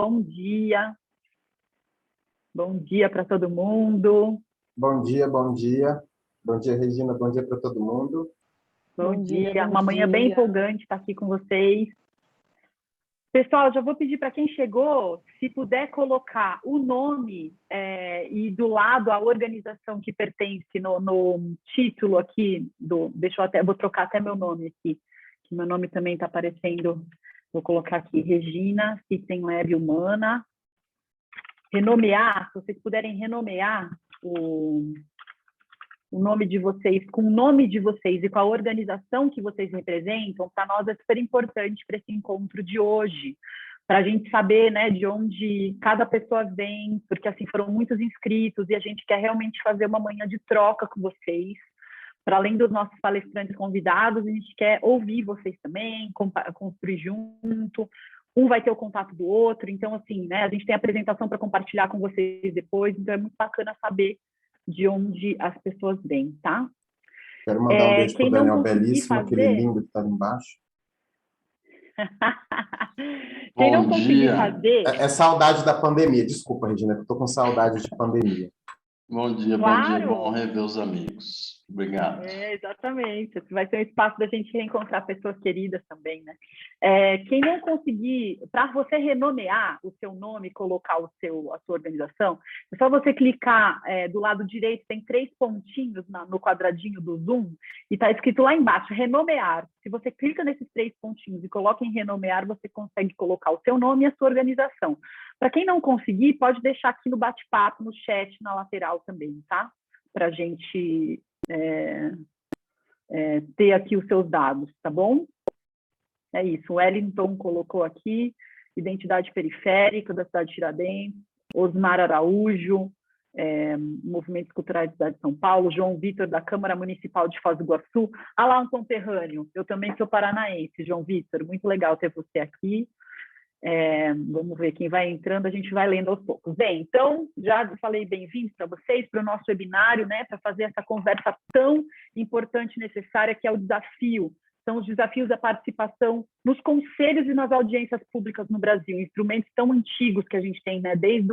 bom dia. Bom dia para todo mundo. Bom dia, bom dia. Bom dia, Regina. Bom dia para todo mundo. Bom dia. Uma manhã bem empolgante estar aqui com vocês. Pessoal, já vou pedir para quem chegou, se puder colocar o nome e do lado a organização que pertence no título aqui vou trocar até meu nome aqui, que meu nome também está aparecendo. Vou colocar aqui Regina System Lab Humana. Renomear, se vocês puderem renomear o nome de vocês, com o nome de vocês e com a organização que vocês representam, para nós é super importante para esse encontro de hoje, para a gente saber, né, de onde cada pessoa vem, porque assim foram muitos inscritos e a gente quer realmente fazer uma manhã de troca com vocês. Para além dos nossos palestrantes convidados, a gente quer ouvir vocês também, construir junto. Um vai ter o contato do outro, então assim, né, a gente tem apresentação para compartilhar com vocês depois, então é muito bacana saber de onde as pessoas vêm, tá? Quero mandar um beijo para o Daniel Belíssimo, fazer... aquele lindo que está ali embaixo. Quem não conseguir fazer... É saudade da pandemia, desculpa, Regina, eu estou com saudade de pandemia. Bom dia, claro. Bom dia, bom rever os amigos. Obrigado. Exatamente. Vai ser um espaço da gente reencontrar pessoas queridas também, né? Quem não conseguir, para você renomear o seu nome, colocar a sua organização, é só você clicar do lado direito, tem 3 pontinhos no quadradinho do Zoom, e está escrito lá embaixo, renomear. Se você clica nesses 3 pontinhos e coloca em renomear, você consegue colocar o seu nome e a sua organização. Para quem não conseguir, pode deixar aqui no bate-papo, no chat, na lateral também, tá? Para a gente ter aqui os seus dados, tá bom? É isso. O Wellington colocou aqui, identidade periférica da cidade de Tiradentes, Osmar Araújo, Movimentos Culturais da cidade de São Paulo, João Vitor, da Câmara Municipal de Foz do Iguaçu. Ah lá, um conterrâneo. Eu também sou paranaense, João Vitor. Muito legal ter você aqui. Vamos ver quem vai entrando, a gente vai lendo aos poucos. Bem, então, já falei bem-vindos para vocês, para o nosso webinário, né, para fazer essa conversa tão importante e necessária que é o desafio. São os desafios da participação nos conselhos e nas audiências públicas no Brasil, instrumentos tão antigos que a gente tem, né, desde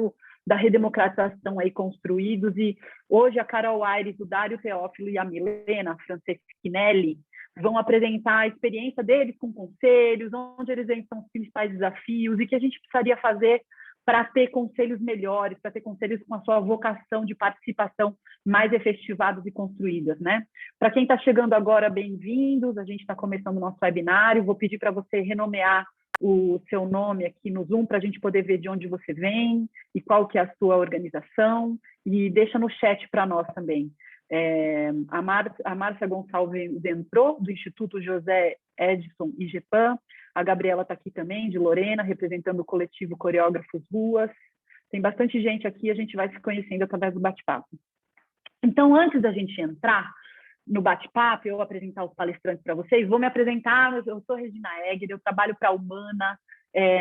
da redemocratização aí construídos, e hoje a Carol Aires, o Dário Teófilo e a Milena Franceschinelli vão apresentar a experiência deles com conselhos, onde eles são os principais desafios e que a gente precisaria fazer para ter conselhos melhores, para ter conselhos com a sua vocação de participação mais efetivados e construídas, né? Para quem está chegando agora, bem-vindos, a gente está começando o nosso webinário, vou pedir para você renomear o seu nome aqui no Zoom para a gente poder ver de onde você vem e qual que é a sua organização, e deixa no chat para nós também. A Márcia Gonçalves entrou, do Instituto José Edson IGEPAM, a Gabriela está aqui também, de Lorena, representando o coletivo Coreógrafos Ruas. Tem bastante gente aqui, a gente vai se conhecendo através do bate-papo. Então, antes da gente entrar no bate-papo, eu apresentar os palestrantes para vocês, vou me apresentar, eu sou Regina Egger, eu trabalho para a Humana,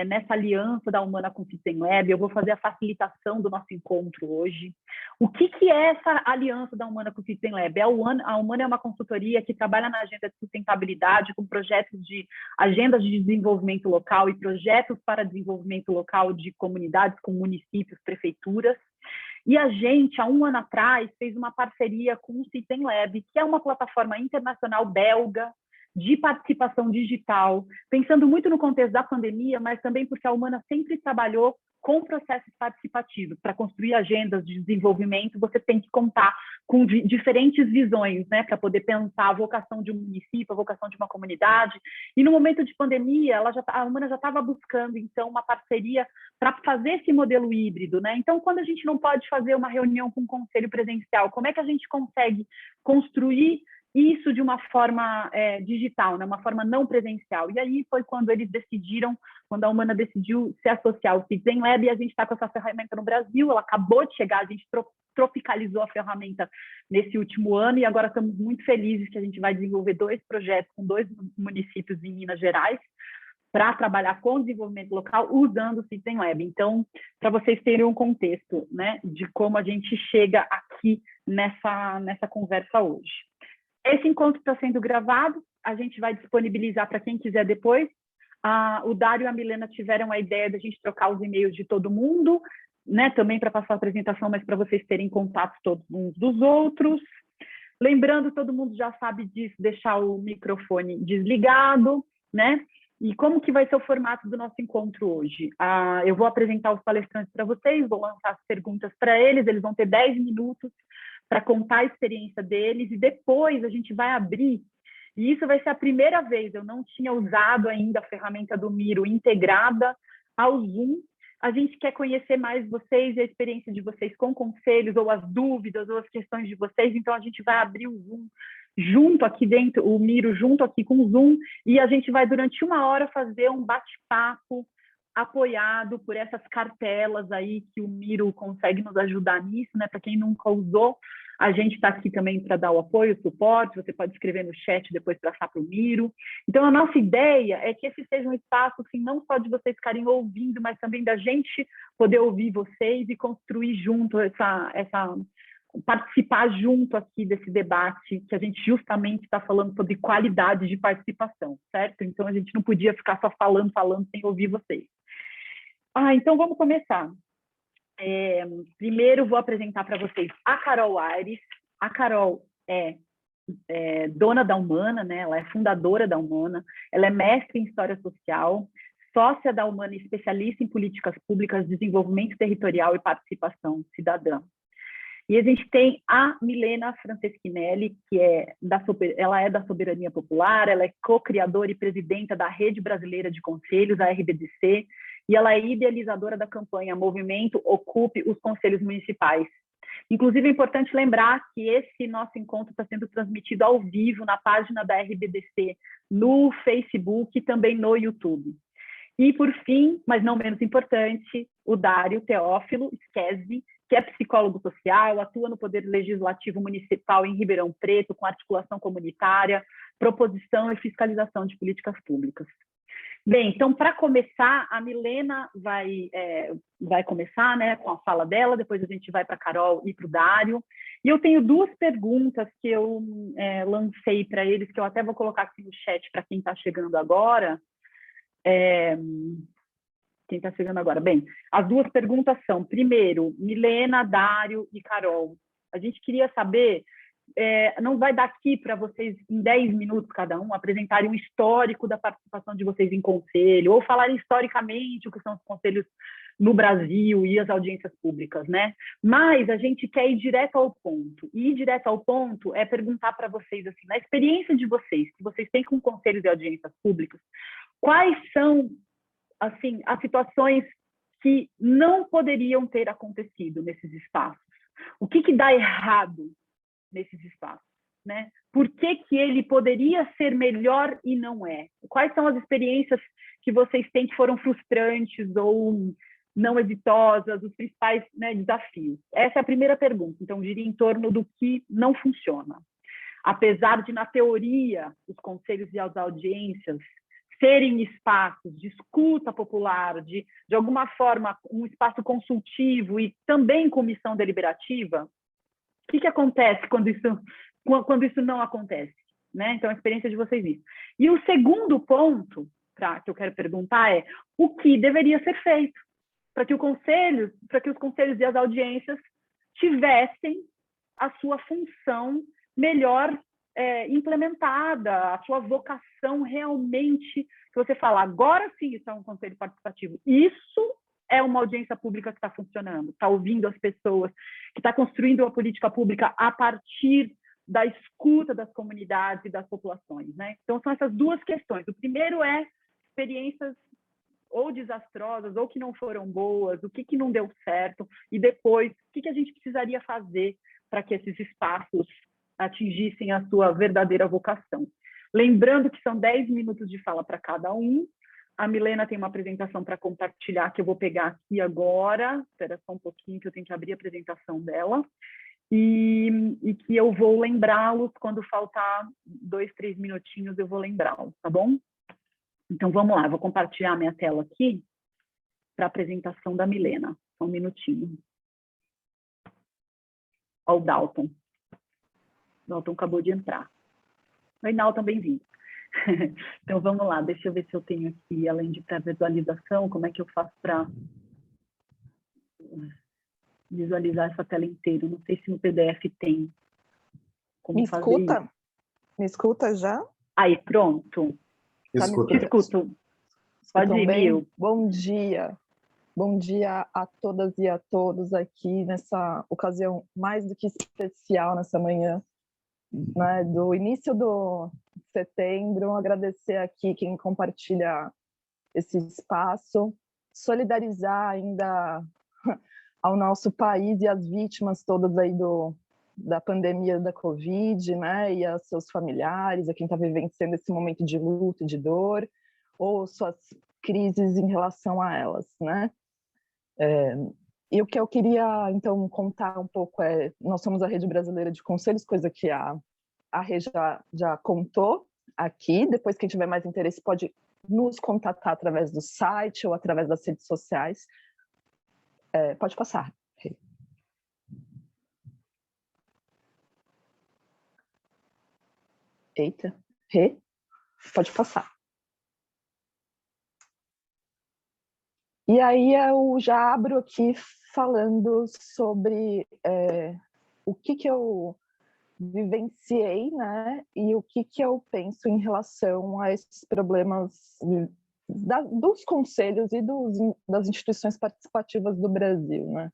nessa aliança da Humana com o System Lab, eu vou fazer a facilitação do nosso encontro hoje. O que é essa aliança da Humana com o System Lab? A Humana é uma consultoria que trabalha na agenda de sustentabilidade com projetos de agendas de desenvolvimento local e projetos para desenvolvimento local de comunidades com municípios, prefeituras. E a gente, há um ano atrás, fez uma parceria com o System Lab, que é uma plataforma internacional belga de participação digital, pensando muito no contexto da pandemia, mas também porque a Humana sempre trabalhou com processos participativos. Para construir agendas de desenvolvimento, você tem que contar com diferentes visões, né, para poder pensar a vocação de um município, a vocação de uma comunidade. E no momento de pandemia, a Humana já estava buscando, então, uma parceria para fazer esse modelo híbrido, né? Então, quando a gente não pode fazer uma reunião com um conselho presencial, como é que a gente consegue construir isso de uma forma digital, né? Uma forma não presencial? E aí foi quando eles decidiram, quando a Humana decidiu se associar ao System Lab, e a gente está com essa ferramenta no Brasil, ela acabou de chegar, a gente tropicalizou a ferramenta nesse último ano, e agora estamos muito felizes que a gente vai desenvolver 2 projetos com 2 municípios em Minas Gerais, para trabalhar com desenvolvimento local usando o System Lab. Então, para vocês terem um contexto, né, de como a gente chega aqui nessa conversa hoje. Esse encontro está sendo gravado, a gente vai disponibilizar para quem quiser depois. O Dário e a Milena tiveram a ideia de a gente trocar os e-mails de todo mundo, né? Também para passar a apresentação, mas para vocês terem contato todos uns dos outros. Lembrando, todo mundo já sabe disso, deixar o microfone desligado, né? E como que vai ser o formato do nosso encontro hoje? Eu vou apresentar os palestrantes para vocês, vou lançar as perguntas para eles vão ter 10 minutos para contar a experiência deles, e depois a gente vai abrir, e isso vai ser a primeira vez, eu não tinha usado ainda a ferramenta do Miro integrada ao Zoom. A gente quer conhecer mais vocês e a experiência de vocês com conselhos, ou as dúvidas, ou as questões de vocês, então a gente vai abrir o Zoom junto aqui dentro, o Miro junto aqui com o Zoom, e a gente vai durante 1 hora fazer um bate-papo apoiado por essas cartelas aí que o Miro consegue nos ajudar nisso, né? Para quem nunca usou, a gente está aqui também para dar o apoio, o suporte, você pode escrever no chat depois passar para o Miro. Então, a nossa ideia é que esse seja um espaço, assim, não só de vocês ficarem ouvindo, mas também da gente poder ouvir vocês e construir junto participar junto aqui desse debate, que a gente justamente está falando sobre qualidade de participação, certo? Então, a gente não podia ficar só falando sem ouvir vocês. Então vamos começar. Primeiro vou apresentar para vocês a Carol Aires. A Carol é dona da Humana, né? Ela é fundadora da Humana, ela é mestre em História Social, sócia da Humana e especialista em políticas públicas, desenvolvimento territorial e participação cidadã. E a gente tem a Milena Franceschinelli, que ela é da Soberania Popular, ela é co-criadora e presidenta da Rede Brasileira de Conselhos, a RBDC, e ela é idealizadora da campanha Movimento Ocupe os Conselhos Municipais. Inclusive, é importante lembrar que esse nosso encontro está sendo transmitido ao vivo na página da RBDC, no Facebook e também no YouTube. E, por fim, mas não menos importante, o Dário Teófilo Schesi, que é psicólogo social, atua no Poder Legislativo Municipal em Ribeirão Preto, com articulação comunitária, proposição e fiscalização de políticas públicas. Bem, então, para começar, a Milena vai começar, né, com a fala dela, depois a gente vai para a Carol e para o Dário. E eu tenho 2 perguntas que eu lancei para eles, que eu até vou colocar aqui no chat para quem está chegando agora. Quem está chegando agora? Bem, as 2 perguntas são, primeiro, Milena, Dário e Carol. A gente queria saber, não vai dar aqui para vocês, em 10 minutos cada um, apresentarem um histórico da participação de vocês em conselho, ou falarem historicamente o que são os conselhos no Brasil e as audiências públicas, né? Mas a gente quer ir direto ao ponto. E ir direto ao ponto é perguntar para vocês, assim, na experiência de vocês, que vocês têm com conselhos e audiências públicas, quais são, assim, as situações que não poderiam ter acontecido nesses espaços? O que dá errado nesses espaços, né? Por que ele poderia ser melhor e não é? Quais são as experiências que vocês têm que foram frustrantes ou não exitosas, os principais, né, desafios? Essa é a primeira pergunta. Então, gira em torno do que não funciona. Apesar de, na teoria, os conselhos e as audiências serem espaços de escuta popular, de alguma forma, um espaço consultivo e também com missão deliberativa, o que acontece quando isso não acontece? Né? Então, a experiência de vocês nisso. E o segundo ponto que eu quero perguntar é o que deveria ser feito para que os conselhos e as audiências tivessem a sua função melhor implementada, a sua vocação realmente, que você fala, agora sim isso é um conselho participativo. Isso é uma audiência pública que está funcionando, está ouvindo as pessoas, que está construindo uma política pública a partir da escuta das comunidades e das populações, né? Então, são essas 2 questões. O primeiro é experiências ou desastrosas, ou que não foram boas, o que não deu certo, e depois, o que a gente precisaria fazer para que esses espaços atingissem a sua verdadeira vocação. Lembrando que são 10 minutos de fala para cada um. A Milena tem uma apresentação para compartilhar, que eu vou pegar aqui agora. Espera só um pouquinho, que eu tenho que abrir a apresentação dela. E que eu vou lembrá-los, quando faltar 2, 3 minutinhos, eu vou lembrá-los, tá bom? Então, vamos lá, eu vou compartilhar a minha tela aqui para a apresentação da Milena. Só um minutinho. Ó, o Dalton. Dalton acabou de entrar. Oi, Dalton, bem-vindo. Então, vamos lá, deixa eu ver se eu tenho aqui, além de para visualização, como é que eu faço para visualizar essa tela inteira. Não sei se no PDF tem como Me fazer escuta? isso. Me escuta já? Aí, pronto. Tá me Escuta. Te escuto. Pode Escutam ir, bem? Mil. Bom dia. Bom dia a todas e a todos aqui nessa ocasião mais do que especial nessa manhã, né, do início do setembro. Agradecer aqui quem compartilha esse espaço, solidarizar ainda ao nosso país e as vítimas todas aí da pandemia da Covid, né, e aos seus familiares, a quem está vivenciando esse momento de luto e de dor, ou suas crises em relação a elas, né. E o que eu queria, então, contar um pouco nós somos a Rede Brasileira de Conselhos, coisa que a Rê já contou aqui. Depois, quem tiver mais interesse pode nos contatar através do site ou através das redes sociais. Pode passar, Rê. Eita, Rê, pode passar. E aí eu já abro aqui falando sobre o que eu vivenciei, né, e o que eu penso em relação a esses problemas dos conselhos e das instituições participativas do Brasil, né.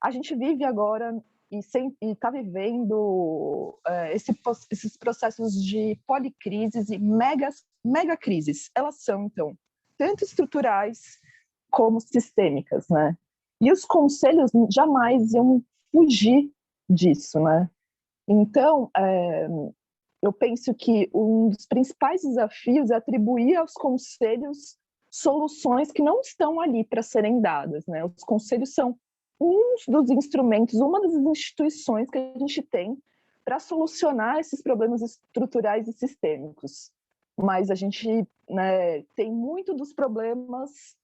A gente vive agora e está vivendo esses processos de policrises e megacrises. Elas são, então, tanto estruturais como sistêmicas, né? E os conselhos jamais iam fugir disso, né? Então, eu penso que um dos principais desafios é atribuir aos conselhos soluções que não estão ali para serem dadas, né? Os conselhos são um dos instrumentos, uma das instituições que a gente tem para solucionar esses problemas estruturais e sistêmicos. Mas a gente, né, tem muito dos problemas,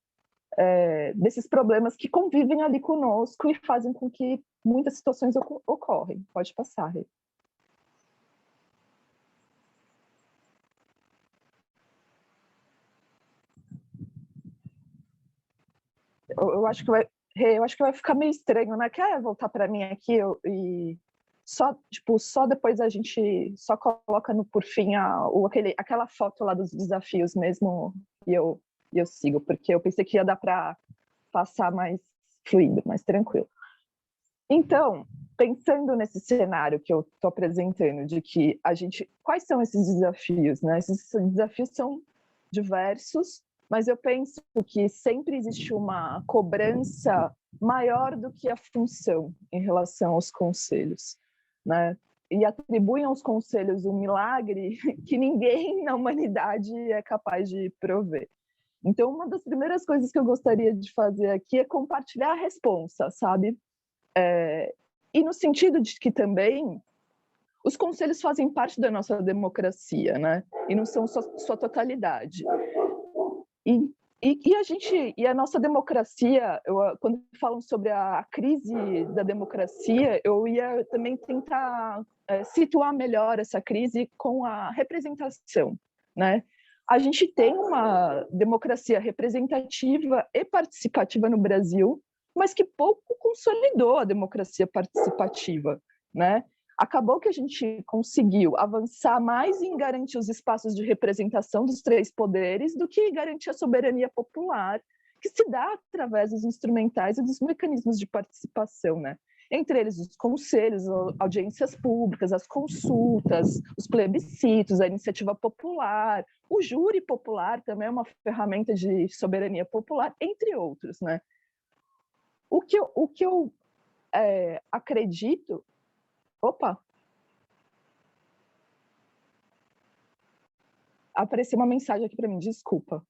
desses problemas que convivem ali conosco e fazem com que muitas situações ocorrem. Pode passar, Rê. Eu acho que vai ficar meio estranho, né? Quer voltar para mim aqui e só depois a gente só coloca por fim aquela foto lá dos desafios mesmo e eu sigo, porque eu pensei que ia dar para passar mais fluido, mais tranquilo. Então, pensando nesse cenário que eu estou apresentando, de que quais são esses desafios, né? Esses desafios são diversos, mas eu penso que sempre existe uma cobrança maior do que a função em relação aos conselhos, né? E atribuem aos conselhos um milagre que ninguém na humanidade é capaz de prover. Então, uma das primeiras coisas que eu gostaria de fazer aqui é compartilhar a responsa, sabe? E no sentido de que também os conselhos fazem parte da nossa democracia, né? E não são sua totalidade. E a nossa democracia, quando falam sobre a crise da democracia, eu ia também tentar situar melhor essa crise com a representação, né? A gente tem uma democracia representativa e participativa no Brasil, mas que pouco consolidou a democracia participativa, né? Acabou que a gente conseguiu avançar mais em garantir os espaços de representação dos três poderes do que garantir a soberania popular, que se dá através dos instrumentais e dos mecanismos de participação, né? Entre eles os conselhos, audiências públicas, as consultas, os plebiscitos, a iniciativa popular, o júri popular também é uma ferramenta de soberania popular, entre outros, né? O que eu acredito... Opa! Apareceu uma mensagem aqui para mim, desculpa.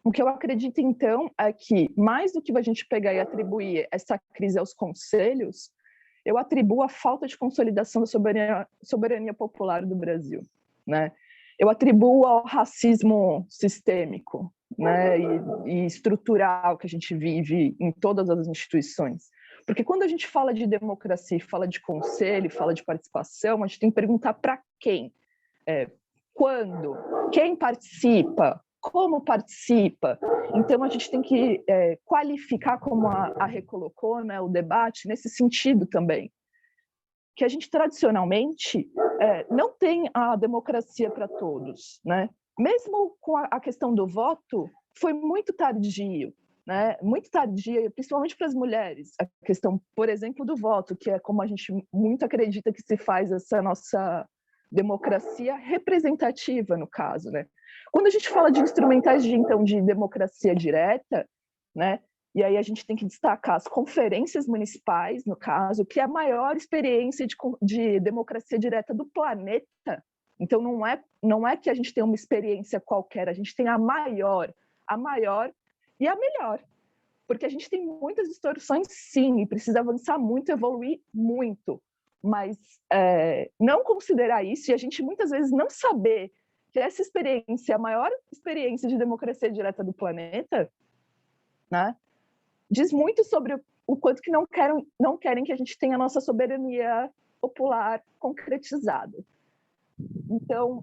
O que eu acredito, então, é que, mais do que a gente pegar e atribuir essa crise aos conselhos, eu atribuo a falta de consolidação da soberania popular do Brasil, né? Eu atribuo ao racismo sistêmico, né, e estrutural que a gente vive em todas as instituições. Porque quando a gente fala de democracia, fala de conselho, fala de participação, a gente tem que perguntar para quem? quando, quem participa, como participa. Então, a gente tem que qualificar, como a Rê colocou, né, o debate nesse sentido também. Que a gente, tradicionalmente, não tem a democracia para todos, né? Mesmo com a questão do voto, foi muito tardio, né? Muito tardia, principalmente para as mulheres. A questão, por exemplo, do voto, que é como a gente muito acredita que se faz essa nossa democracia representativa, no caso, né? Quando a gente fala de instrumentais então, de democracia direta, né? E aí a gente tem que destacar as conferências municipais, no caso, que é a maior experiência de democracia direta do planeta. Então, não é que a gente tem uma experiência qualquer, a gente tem a maior e a melhor. Porque a gente tem muitas distorções, sim, e precisa avançar muito, evoluir muito. Mas não considerar isso e a gente muitas vezes não saber que essa experiência é a maior experiência de democracia direta do planeta, né? Diz muito sobre o quanto que não querem que a gente tenha a nossa soberania popular concretizada. Então,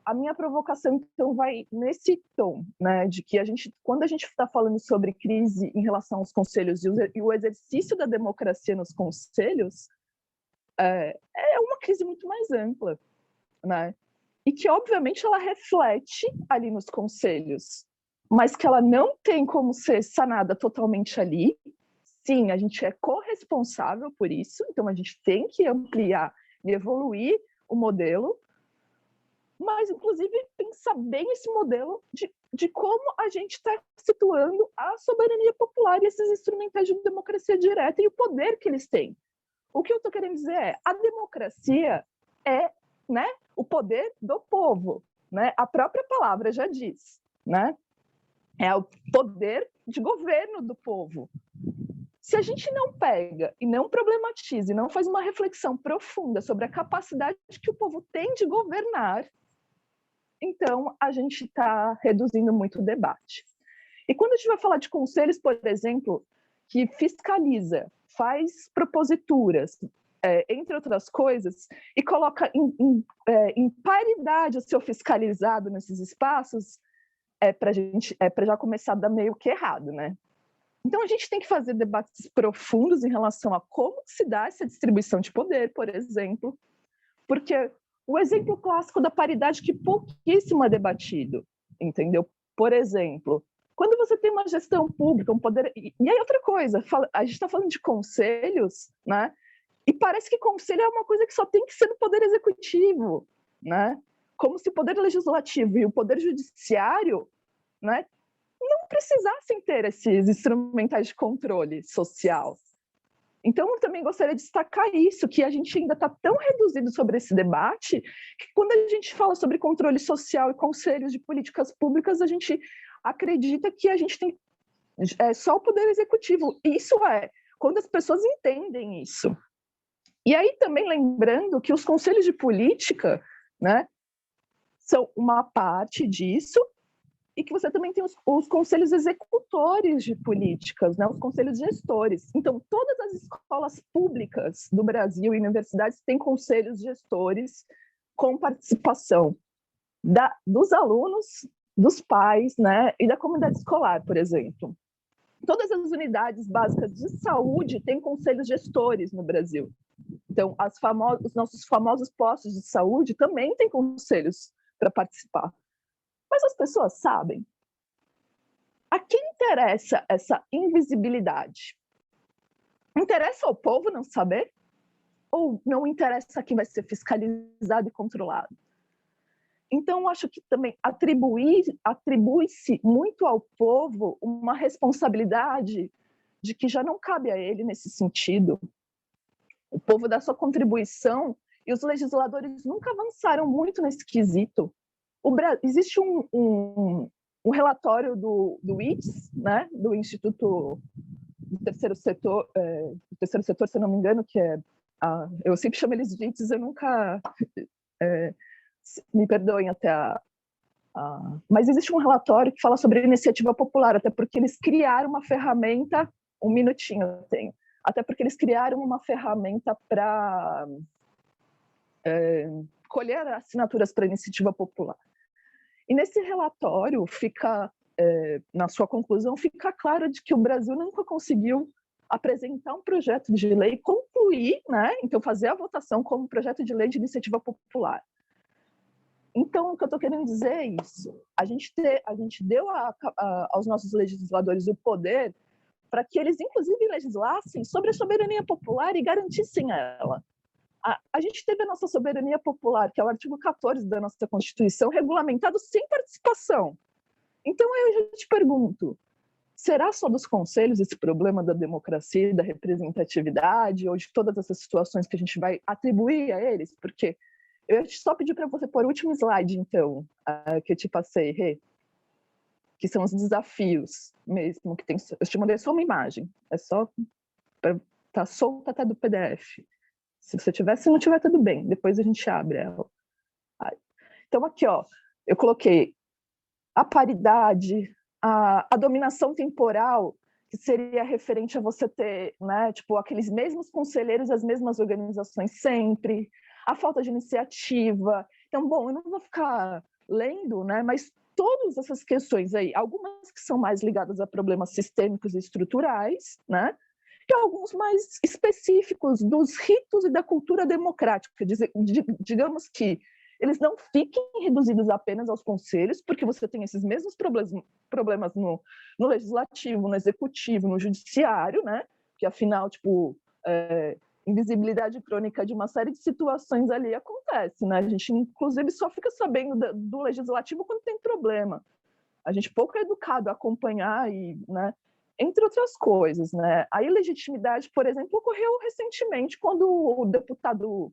a minha provocação então vai nesse tom, né, de que quando a gente está falando sobre crise em relação aos conselhos e o exercício da democracia nos conselhos, é uma crise muito mais ampla, né? E que, obviamente, ela reflete ali nos conselhos, mas que ela não tem como ser sanada totalmente ali. Sim, a gente é corresponsável por isso, então a gente tem que ampliar e evoluir o modelo, mas, inclusive, pensar bem esse modelo de como a gente está situando a soberania popular e esses instrumentais de democracia direta e o poder que eles têm. O que eu estou querendo dizer é, a democracia é, né, o poder do povo, né? A própria palavra já diz, né? É o poder de governo do povo. Se a gente não pega e não problematiza e não faz uma reflexão profunda sobre a capacidade que o povo tem de governar, então a gente está reduzindo muito o debate. E quando a gente vai falar de conselhos, por exemplo, que fiscaliza, faz proposituras, entre outras coisas, e coloca em paridade o seu fiscalizado nesses espaços, para já começar a dar meio que errado, né? Então, a gente tem que fazer debates profundos em relação a como se dá essa distribuição de poder, por exemplo, porque o exemplo clássico da paridade que pouquíssimo é debatido, entendeu? Por exemplo, quando você tem uma gestão pública, um poder... E aí outra coisa, a gente está falando de conselhos, né? E parece que conselho é uma coisa que só tem que ser do poder executivo, né? Como se o poder legislativo e o poder judiciário, né, não precisassem ter esses instrumentais de controle social. Então, eu também gostaria de destacar isso, que a gente ainda está tão reduzido sobre esse debate, que quando a gente fala sobre controle social e conselhos de políticas públicas, a gente acredita que a gente tem só o poder executivo. Isso quando as pessoas entendem isso. E aí também lembrando que os conselhos de política, né, são uma parte disso, e que você também tem os conselhos executores de políticas, né, os conselhos gestores. Então, todas as escolas públicas do Brasil e universidades têm conselhos gestores com participação dos alunos, dos pais, né, e da comunidade escolar, por exemplo. Todas as unidades básicas de saúde têm conselhos gestores no Brasil. Então, os nossos famosos postos de saúde também têm conselhos para participar. Mas as pessoas sabem. A quem interessa essa invisibilidade? Interessa ao povo não saber? Ou não interessa a quem vai ser fiscalizado e controlado? Então, acho que também atribui-se muito ao povo uma responsabilidade de que já não cabe a ele nesse sentido. O povo dá sua contribuição e os legisladores nunca avançaram muito nesse quesito. Existe um relatório do ITS, né, do Instituto do Terceiro Setor, se eu não me engano, que eu sempre chamo eles de ITS, eu nunca... me perdoem até mas existe um relatório que fala sobre a iniciativa popular, até porque eles criaram uma ferramenta, um minutinho eu tenho, até porque eles criaram uma ferramenta para colher assinaturas para a iniciativa popular. E nesse relatório fica, na sua conclusão, fica claro de que o Brasil nunca conseguiu apresentar um projeto de lei, concluir, né? Então fazer a votação como projeto de lei de iniciativa popular. Então, o que eu estou querendo dizer é isso. A gente deu aos nossos legisladores o poder para que eles, inclusive, legislassem sobre a soberania popular e garantissem ela. A gente teve a nossa soberania popular, que é o artigo 14 da nossa Constituição, regulamentado sem participação. Então, eu já te pergunto, será só dos conselhos esse problema da democracia, da representatividade, ou de todas essas situações que a gente vai atribuir a eles? Porque eu ia só pedir para você pôr o último slide, então, que eu te passei, Rê, que são os desafios mesmo, que tem. Eu te mandei só uma imagem, é só para tá solta até do PDF. Se você tiver, se não tiver, tudo bem, depois a gente abre ela. Então, aqui, ó, eu coloquei a paridade, a dominação temporal, que seria referente a você ter, né, tipo, aqueles mesmos conselheiros, as mesmas organizações sempre, a falta de iniciativa. Então, bom, eu não vou ficar lendo, né, mas todas essas questões aí, algumas que são mais ligadas a problemas sistêmicos e estruturais, né, e alguns mais específicos dos ritos e da cultura democrática. Digamos que eles não fiquem reduzidos apenas aos conselhos, porque você tem esses mesmos problemas no legislativo, no executivo, no judiciário, né? Que afinal, tipo, invisibilidade crônica de uma série de situações ali acontece, né? A gente, inclusive, só fica sabendo do legislativo quando tem problema. A gente pouco é educado a acompanhar e, né? Entre outras coisas, né? A ilegitimidade, por exemplo, ocorreu recentemente quando o deputado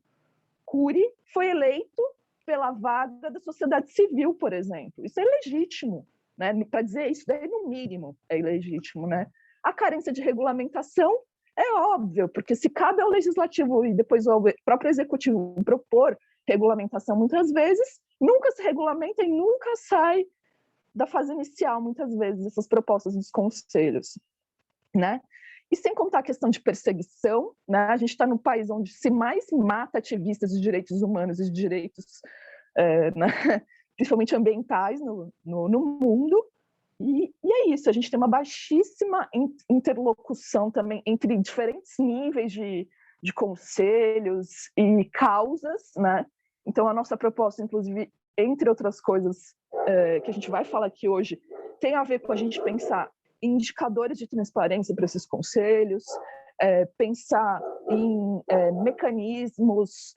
Cury foi eleito pela vaga da sociedade civil, por exemplo. Isso é ilegítimo, né? Para dizer isso daí, no mínimo, é ilegítimo, né? A carência de regulamentação é óbvio, porque se cabe ao legislativo e depois ao próprio executivo propor regulamentação muitas vezes, nunca se regulamenta e nunca sai da fase inicial, muitas vezes, essas propostas dos conselhos, né? E sem contar a questão de perseguição, né? A gente está no país onde se mais mata ativistas de direitos humanos e de direitos, né? Principalmente ambientais, no mundo. E é isso, a gente tem uma baixíssima interlocução também entre diferentes níveis de conselhos e causas, né? Então, a nossa proposta, inclusive, entre outras coisas que a gente vai falar aqui hoje, tem a ver com a gente pensar em indicadores de transparência para esses conselhos, pensar em mecanismos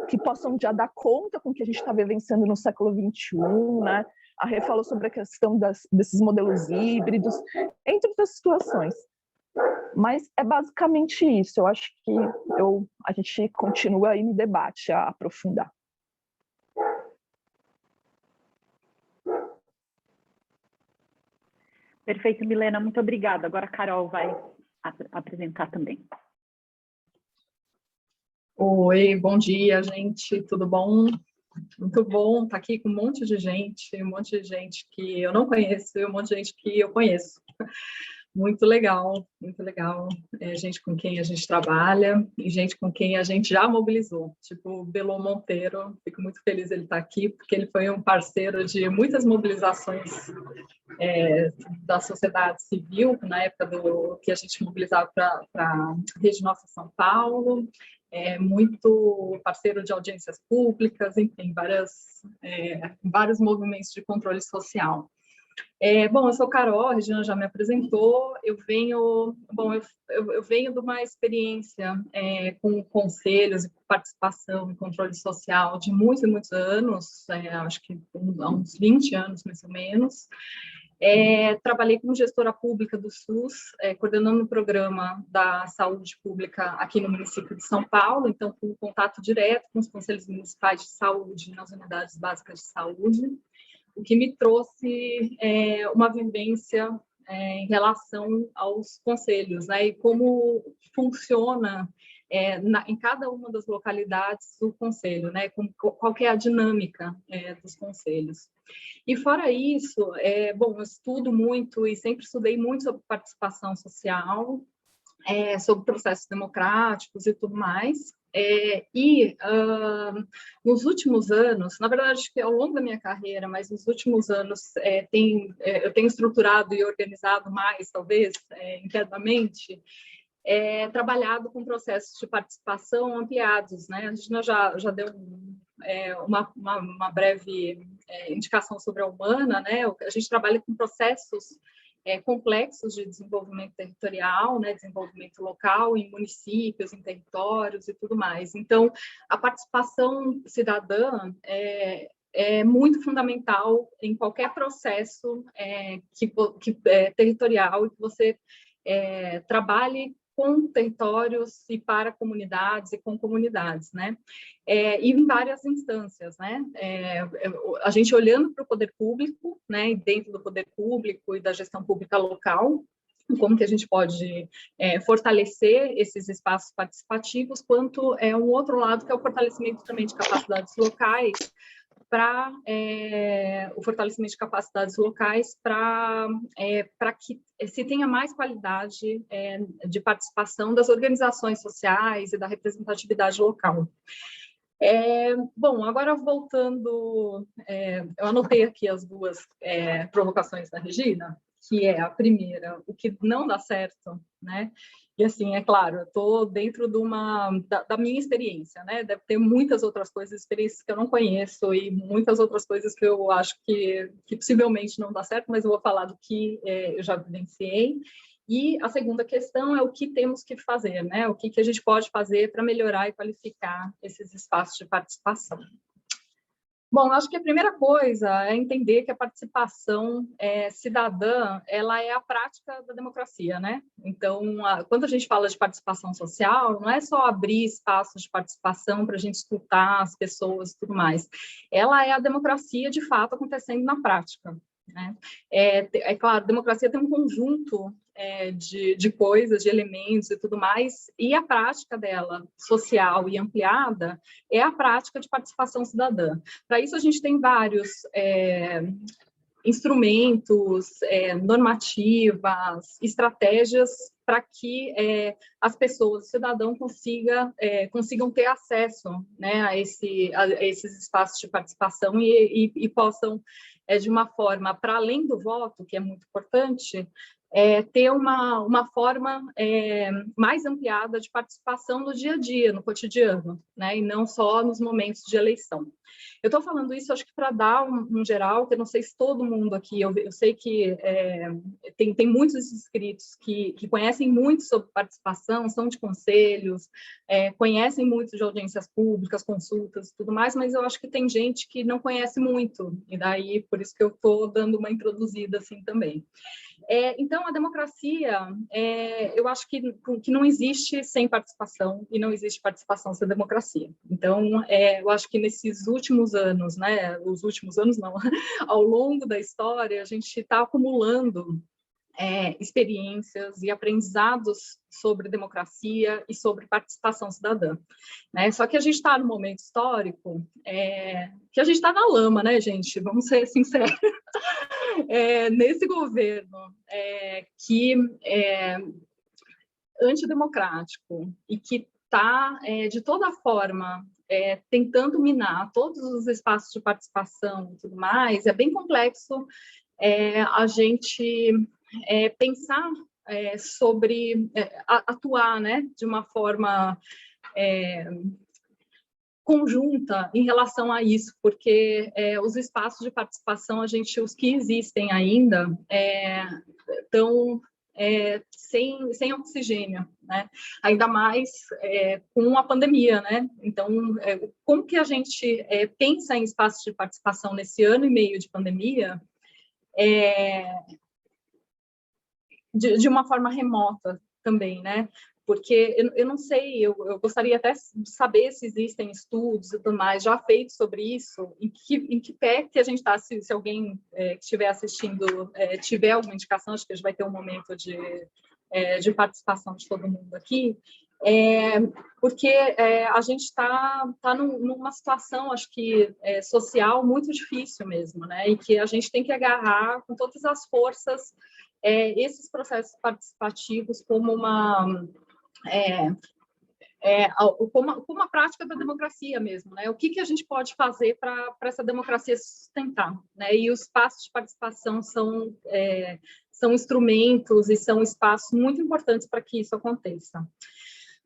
que possam já dar conta com o que a gente está vivenciando no século XXI, né? A Rê falou sobre a questão desses modelos híbridos, entre outras situações. Mas é basicamente isso. Eu acho que a gente continua aí no debate a aprofundar. Perfeito, Milena, muito obrigada. Agora a Carol vai apresentar também. Oi, bom dia, gente, tudo bom? Muito bom estar aqui com um monte de gente que eu não conheço e um monte de gente que eu conheço. Muito legal, gente com quem a gente trabalha e gente com quem a gente já mobilizou, tipo o Belo Monteiro. Fico muito feliz ele estar aqui, porque ele foi um parceiro de muitas mobilizações da sociedade civil, na época que a gente mobilizava para a Rede Nossa São Paulo, muito parceiro de audiências públicas, enfim, vários movimentos de controle social. Bom, eu sou Carol, a Regina já me apresentou, eu venho de uma experiência com conselhos e participação em controle social de muitos e muitos anos, acho que há uns 20 anos, mais ou menos. Trabalhei como gestora pública do SUS, coordenando o programa da saúde pública aqui no município de São Paulo, então, com contato direto com os conselhos municipais de saúde nas unidades básicas de saúde, o que me trouxe uma vivência em relação aos conselhos, né, e como funciona em cada uma das localidades o conselho, né, qual que é a dinâmica dos conselhos. E fora isso, bom, eu estudo muito e sempre estudei muito sobre participação social, sobre processos democráticos e tudo mais. Nos últimos anos, na verdade, acho que ao longo da minha carreira, mas nos últimos anos eu tenho estruturado e organizado mais, talvez, internamente, trabalhado com processos de participação ampliados, né? A gente já deu uma breve indicação sobre a Humana, né? A gente trabalha com processos complexos de desenvolvimento territorial, né, desenvolvimento local em municípios, em territórios e tudo mais. Então, a participação cidadã é muito fundamental em qualquer processo territorial, que você trabalhe com territórios e para comunidades e com comunidades, né? E em várias instâncias, né? A gente olhando para o poder público, né? E dentro do poder público e da gestão pública local, como que a gente pode fortalecer esses espaços participativos, quanto um outro lado que é o fortalecimento também de capacidades locais, para que se tenha mais qualidade de participação das organizações sociais e da representatividade local. Bom, agora voltando, eu anotei aqui as duas provocações da Regina, que é a primeira, o que não dá certo, né? E assim, é claro, eu estou dentro da minha experiência, né? Deve ter muitas outras coisas, experiências que eu não conheço e muitas outras coisas que eu acho que possivelmente não dá certo, mas eu vou falar do que eu já vivenciei. E a segunda questão é o que temos que fazer, né? O que a gente pode fazer para melhorar e qualificar esses espaços de participação. Bom, acho que a primeira coisa é entender que a participação cidadã, ela é a prática da democracia, né? Então, quando a gente fala de participação social, não é só abrir espaços de participação para a gente escutar as pessoas e tudo mais. Ela é a democracia, de fato, acontecendo na prática, né? Claro, a democracia tem um conjunto de coisas, de elementos e tudo mais, e a prática dela, social e ampliada, é a prática de participação cidadã. Para isso, a gente tem vários instrumentos, normativas, estratégias para que as pessoas, o cidadão, consigam ter acesso, né, a esses espaços de participação e possam, de uma forma, para além do voto, que é muito importante, ter uma forma mais ampliada de participação no dia a dia, no cotidiano, né? E não só nos momentos de eleição. Eu estou falando isso, acho que para dar um geral, que eu não sei se todo mundo aqui, eu sei que tem muitos inscritos que conhecem muito sobre participação, são de conselhos, conhecem muito de audiências públicas, consultas e tudo mais, mas eu acho que tem gente que não conhece muito, e daí por isso que eu estou dando uma introduzida assim também. Então, a democracia, eu acho que não existe sem participação e não existe participação sem democracia. Então, eu acho que nesses últimos anos, né, os últimos anos não, ao longo da história, a gente está acumulando experiências e aprendizados sobre democracia e sobre participação cidadã, né? Só que a gente está num momento histórico que a gente está na lama, né, gente? Vamos ser sinceros. Nesse governo que é antidemocrático e que está, de toda forma, tentando minar todos os espaços de participação e tudo mais, é bem complexo a gente pensar sobre atuar, né, de uma forma conjunta em relação a isso, porque os espaços de participação, os que existem ainda, estão sem oxigênio, né? Ainda mais com a pandemia, né? Então, como que a gente pensa em espaços de participação nesse ano e meio de pandemia de uma forma remota também, né? Porque eu não sei, eu gostaria até de saber se existem estudos e tudo mais já feitos sobre isso, em que pé que a gente está, se alguém que estiver assistindo tiver alguma indicação, acho que a gente vai ter um momento de participação de todo mundo aqui, porque a gente está numa situação, acho que social muito difícil mesmo, né? E que a gente tem que agarrar com todas as forças esses processos participativos como como a prática da democracia mesmo, né? O que a gente pode fazer para essa democracia se sustentar, né? E os espaços de participação são instrumentos e são espaços muito importantes para que isso aconteça.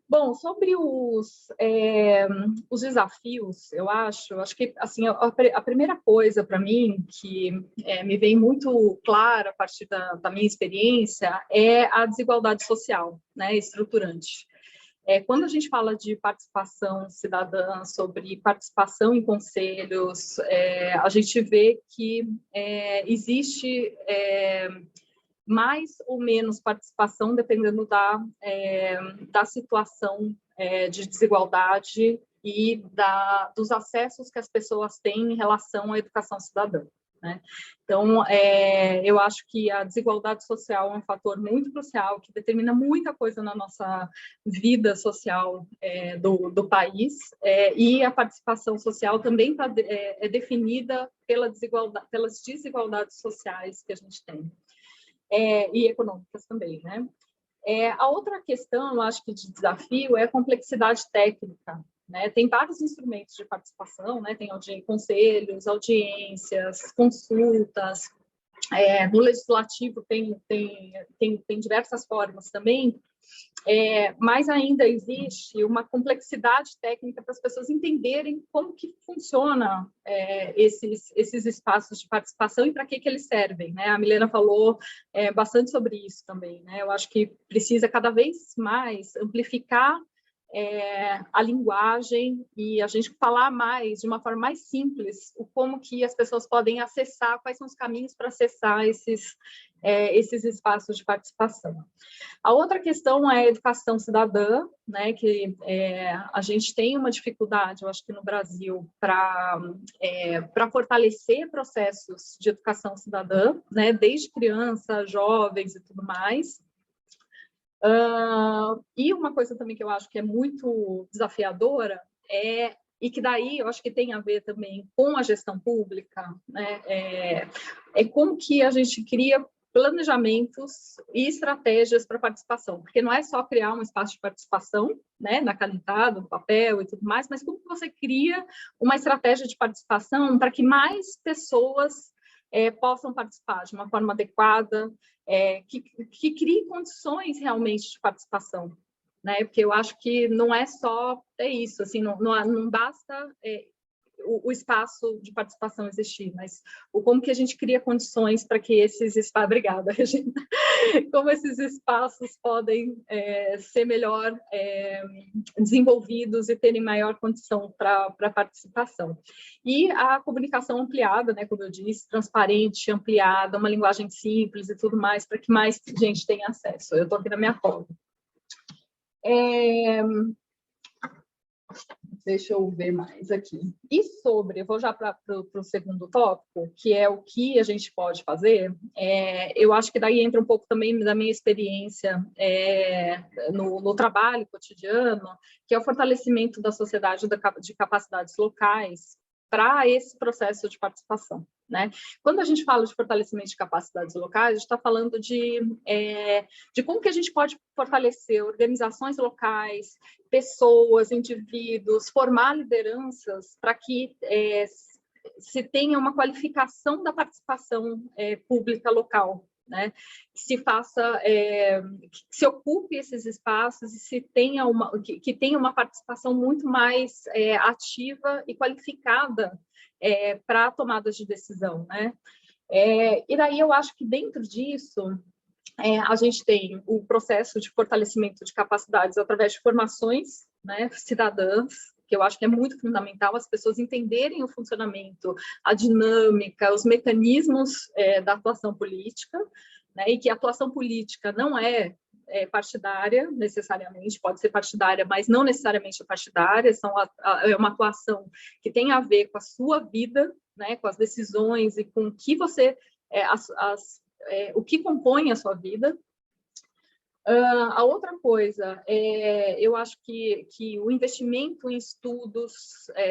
Bom, sobre os desafios, eu acho que assim, a primeira coisa para mim que me vem muito clara a partir da minha experiência é a desigualdade social, né, estruturante. Quando a gente fala de participação cidadã, sobre participação em conselhos, a gente vê que existe mais ou menos participação, dependendo da situação de desigualdade e dos acessos que as pessoas têm em relação à educação cidadã, né? Então, eu acho que a desigualdade social é um fator muito crucial, que determina muita coisa na nossa vida social do país, e a participação social também é definida pelas desigualdades sociais que a gente tem. E econômicas também, né? A outra questão, eu acho que de desafio, é a complexidade técnica, né? Tem vários instrumentos de participação, né? Tem conselhos, audiências, consultas, no legislativo tem diversas formas também, mas ainda existe uma complexidade técnica para as pessoas entenderem como que funciona esses espaços de participação e para que eles servem, né? A Milena falou bastante sobre isso também, né? Eu acho que precisa cada vez mais amplificar a linguagem e a gente falar mais, de uma forma mais simples, como que as pessoas podem acessar, quais são os caminhos para acessar esses espaços de participação. A outra questão é a educação cidadã, né, que a gente tem uma dificuldade, eu acho que no Brasil, para fortalecer processos de educação cidadã, né, desde criança, jovens e tudo mais. E uma coisa também que eu acho que é muito desafiadora e que daí eu acho que tem a ver também com a gestão pública, né, como que a gente cria planejamentos e estratégias para participação, porque não é só criar um espaço de participação, né, na canetada, no papel e tudo mais, mas como que você cria uma estratégia de participação para que mais pessoas possam participar de uma forma adequada, que crie condições realmente de participação, né? Porque eu acho que não é só isso, assim, não basta o espaço de participação existir, mas como que a gente cria condições para que esses espaços... Obrigada, Regina. Como esses espaços podem ser melhor desenvolvidos e terem maior condição para participação. E a comunicação ampliada, né, como eu disse, transparente, ampliada, uma linguagem simples e tudo mais, para que mais gente tenha acesso. Eu estou aqui na minha cola. Deixa eu ver mais aqui. E eu vou já para o segundo tópico, que é o que a gente pode fazer. Eu acho que daí entra um pouco também da minha experiência no trabalho cotidiano, que é o fortalecimento da sociedade de capacidades locais para esse processo de participação, né? Quando a gente fala de fortalecimento de capacidades locais, a gente está falando de como que a gente pode fortalecer organizações locais, pessoas, indivíduos, formar lideranças para que se tenha uma qualificação da participação pública local, né? Que se faça, que se ocupe esses espaços e que tenha uma participação muito mais ativa e qualificada para tomadas de decisão, né? E daí eu acho que dentro disso a gente tem o processo de fortalecimento de capacidades através de formações, né, cidadãs, que eu acho que é muito fundamental as pessoas entenderem o funcionamento, a dinâmica, os mecanismos da atuação política, né, e que a atuação política não é partidária, necessariamente, pode ser partidária, mas não necessariamente partidária, é uma atuação que tem a ver com a sua vida, né, com as decisões e com o que você, o que compõe a sua vida. A outra coisa, eu acho que o investimento em estudos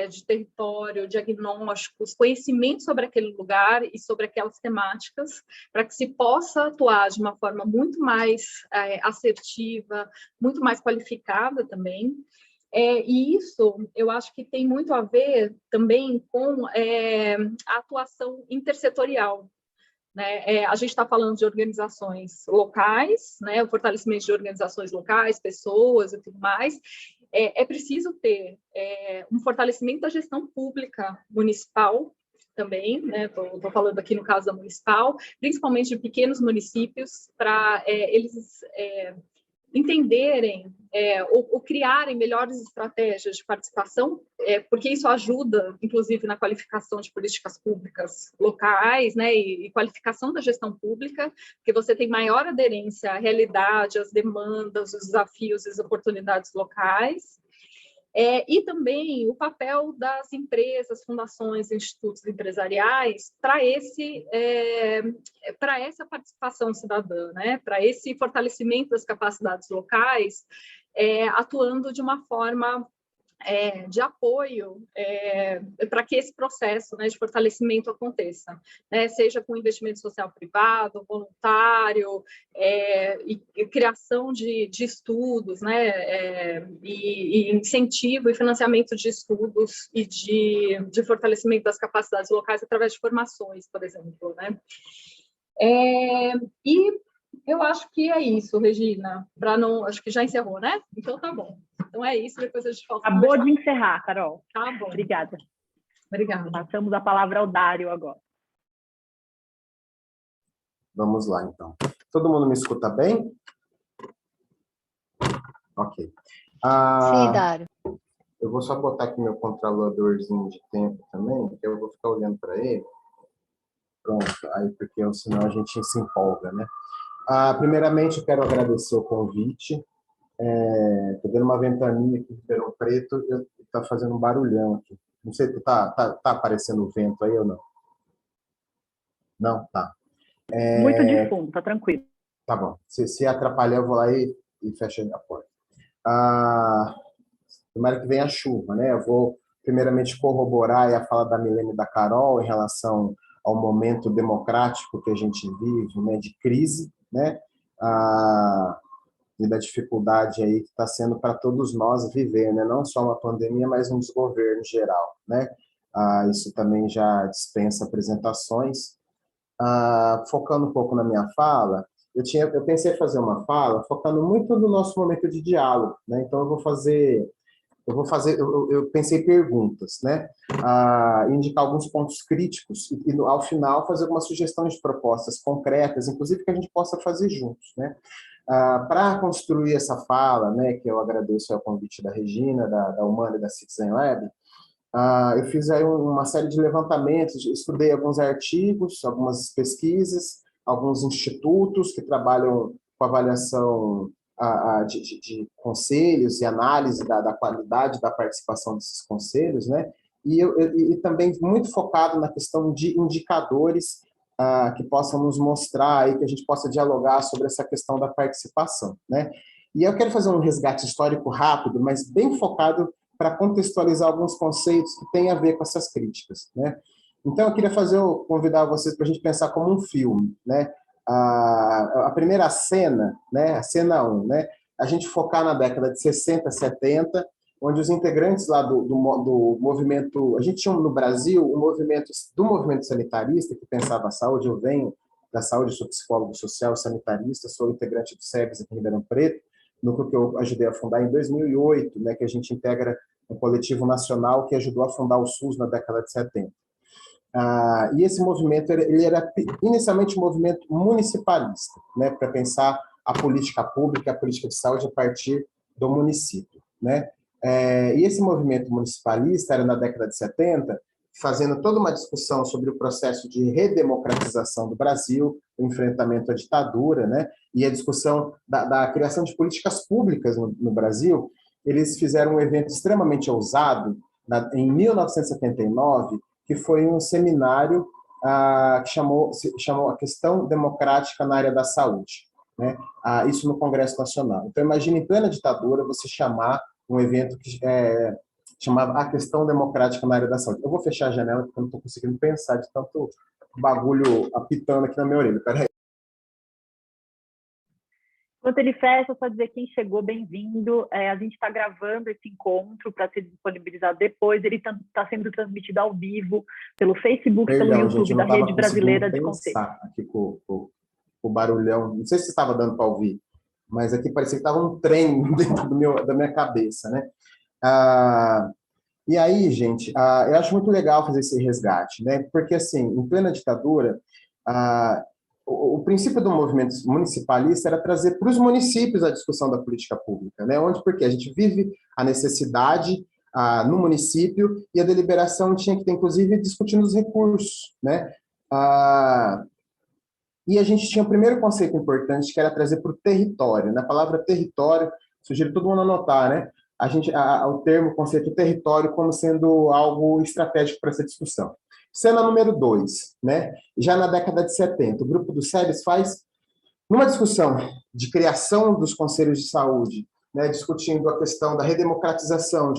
de território, diagnósticos, conhecimento sobre aquele lugar e sobre aquelas temáticas, para que se possa atuar de uma forma muito mais assertiva, muito mais qualificada também. E isso, eu acho que tem muito a ver também com a atuação intersetorial, né? A gente está falando de organizações locais, né? O fortalecimento de organizações locais, pessoas e tudo mais. É preciso ter um fortalecimento da gestão pública municipal também, né? Estou falando aqui no caso da municipal, principalmente de pequenos municípios, para eles entenderem ou criarem melhores estratégias de participação, porque isso ajuda, inclusive, na qualificação de políticas públicas locais, né, e qualificação da gestão pública, porque você tem maior aderência à realidade, às demandas, os desafios e as oportunidades locais. E também o papel das empresas, fundações, institutos empresariais para essa participação cidadã, né? Para esse fortalecimento das capacidades locais, atuando de uma forma de apoio para que esse processo, né, de fortalecimento aconteça, né, seja com investimento social privado, voluntário, e criação de estudos, né, e incentivo e financiamento de estudos e de fortalecimento das capacidades locais através de formações, por exemplo, né. E eu acho que é isso, Regina, acho que já encerrou, né? Então tá bom. Então é isso, depois a gente volta. Acabou de encerrar, Carol. Tá bom. Obrigada. Obrigada. Passamos a palavra ao Dário agora. Vamos lá, então. Todo mundo me escuta bem? Ok. Sim, Dário. Eu vou só botar aqui meu controladorzinho de tempo também, que eu vou ficar olhando para ele. Pronto, aí porque senão a gente se empolga, né? Primeiramente, eu quero agradecer o convite. Estou vendo uma ventaninha aqui em Ribeirão Preto e está fazendo um barulhão aqui. Não sei, tá aparecendo o vento aí ou não? Não? Tá. Muito de fundo, tá tranquilo. Tá bom. Se atrapalhar, eu vou lá e fecho a porta. Tomara que venha a chuva, né? Eu vou, primeiramente, corroborar a fala da Milene e da Carol em relação ao momento democrático que a gente vive, né, de crise, né? E da dificuldade aí que está sendo para todos nós viver, né? Não só uma pandemia, mas um desgoverno geral, né? Isso também já dispensa apresentações. Focando um pouco na minha fala, eu pensei em fazer uma fala focando muito no nosso momento de diálogo, né? Então eu pensei perguntas, né? Indicar alguns pontos críticos e ao final fazer algumas sugestões de propostas concretas, inclusive que a gente possa fazer juntos, né? Para construir essa fala, né, que eu agradeço ao convite da Regina, da Humana e da Citizen Lab, eu fiz aí uma série de levantamentos, estudei alguns artigos, algumas pesquisas, alguns institutos que trabalham com avaliação de conselhos e análise da qualidade da participação desses conselhos, né? E também muito focado na questão de indicadores que possam nos mostrar, aí, que a gente possa dialogar sobre essa questão da participação, né? E eu quero fazer um resgate histórico rápido, mas bem focado para contextualizar alguns conceitos que têm a ver com essas críticas, né? Então, eu queria convidar vocês para a gente pensar como um filme, né? A primeira cena, né? A cena 1, né? A gente focar na década de 60, 70, onde os integrantes lá do movimento... A gente tinha no Brasil do movimento sanitarista, que pensava a saúde. Eu venho da saúde, sou psicólogo social sanitarista, sou integrante do SEBS aqui em Ribeirão Preto, núcleo que eu ajudei a fundar em 2008, né, que a gente integra um coletivo nacional que ajudou a fundar o SUS na década de 70. E esse movimento ele era inicialmente um movimento municipalista, né, para pensar a política pública, a política de saúde a partir do município, né? E esse movimento municipalista era na década de 70, fazendo toda uma discussão sobre o processo de redemocratização do Brasil, o enfrentamento à ditadura, né? E a discussão da criação de políticas públicas no Brasil. Eles fizeram um evento extremamente ousado em 1979, que foi um seminário que chamou a questão democrática na área da saúde, né? Isso no Congresso Nacional. Então, imagine, em plena ditadura, você chamar um evento que chamava a questão democrática na área da saúde. Eu vou fechar a janela, porque eu não estou conseguindo pensar de tanto bagulho apitando aqui na minha orelha. Peraí. Enquanto ele fecha, só dizer quem chegou, bem-vindo. A gente está gravando esse encontro para ser disponibilizado depois. Ele está sendo transmitido ao vivo pelo Facebook, pelo YouTube da Rede Brasileira de Conselhos. Aqui com o barulhão. Não sei se estava dando para ouvir, mas aqui parecia que estava um trem dentro da minha cabeça, né? E aí, gente, eu acho muito legal fazer esse resgate, né? Porque, assim, em plena ditadura, o princípio do movimento municipalista era trazer para os municípios a discussão da política pública, né? Porque a gente vive a necessidade no município e a deliberação tinha que ter, inclusive, discutindo os recursos, né? E a gente tinha o primeiro conceito importante, que era trazer para o território. Na palavra território, sugiro todo mundo anotar, né? O termo, o conceito território, como sendo algo estratégico para essa discussão. Cena número 2, né? Já na década de 70, o grupo do SEBS faz, numa discussão de criação dos conselhos de saúde, né, discutindo a questão da redemocratização,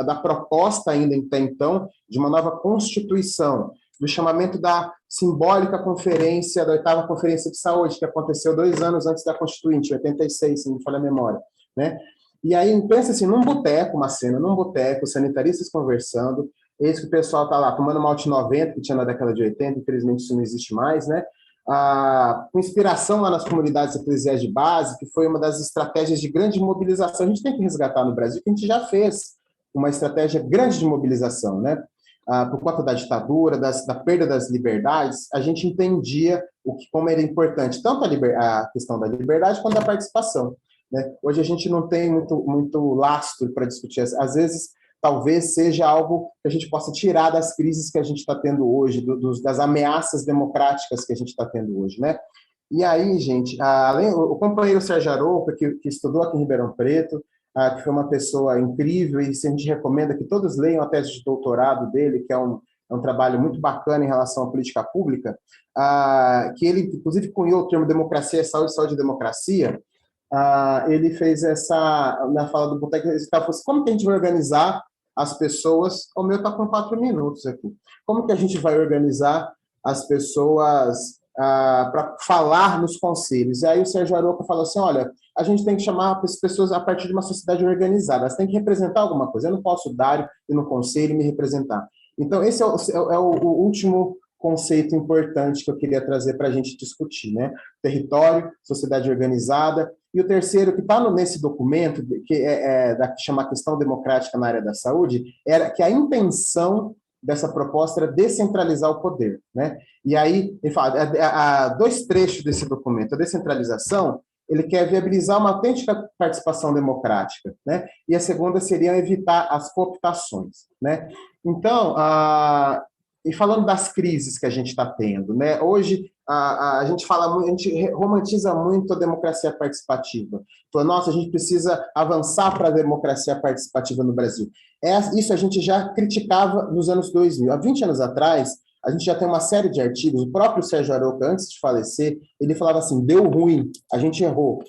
da proposta ainda até então, de uma nova constituição, do chamamento da simbólica conferência, da 8ª Conferência de Saúde, que aconteceu 2 anos antes da Constituinte, em 86, se não me falha a memória, né? E aí, pensa assim, num boteco, uma cena, num boteco, sanitaristas conversando, eis que o pessoal está lá tomando malte 90, que tinha na década de 80, infelizmente isso não existe mais, né? Com inspiração lá nas comunidades eclesiais de base, que foi uma das estratégias de grande mobilização. A gente tem que resgatar no Brasil, que a gente já fez uma estratégia grande de mobilização, né? Por conta da ditadura, da perda das liberdades, a gente entendia como era importante, tanto a questão da liberdade quanto da participação, né? Hoje a gente não tem muito lastro para discutir. Às vezes, talvez seja algo que a gente possa tirar das crises que a gente está tendo hoje, das ameaças democráticas que a gente está tendo hoje, né? E aí, gente, o companheiro Sérgio Arouca, que estudou aqui em Ribeirão Preto, que foi uma pessoa incrível, e a gente recomenda que todos leiam a tese de doutorado dele, que é um trabalho muito bacana em relação à política pública, que ele, inclusive, cunhou o termo democracia, saúde, saúde e democracia. Ele fez na fala do Boteco, ele falou assim, como que a gente vai organizar as pessoas, o meu está com 4 minutos aqui, como que a gente vai organizar as pessoas para falar nos conselhos? E aí o Sérgio Arouca falou assim, olha, a gente tem que chamar as pessoas a partir de uma sociedade organizada, elas têm que representar alguma coisa, eu não posso dar e no conselho me representar. Então, esse é o último conceito importante que eu queria trazer para a gente discutir, né? Território, sociedade organizada. E o terceiro, que está nesse documento, que chama a questão democrática na área da saúde, era que a intenção dessa proposta era descentralizar o poder, né? E aí, ele fala, há 2 trechos desse documento. A descentralização, ele quer viabilizar uma autêntica participação democrática, né? E a segunda seria evitar as cooptações, né? Então, e falando das crises que a gente está tendo, né? Hoje a gente a gente romantiza muito a democracia participativa. Fala, nossa, a gente precisa avançar para a democracia participativa no Brasil. Isso a gente já criticava nos anos 2000. Há 20 anos atrás, a gente já tem uma série de artigos. O próprio Sérgio Arouca, antes de falecer, ele falava assim, deu ruim, a gente errou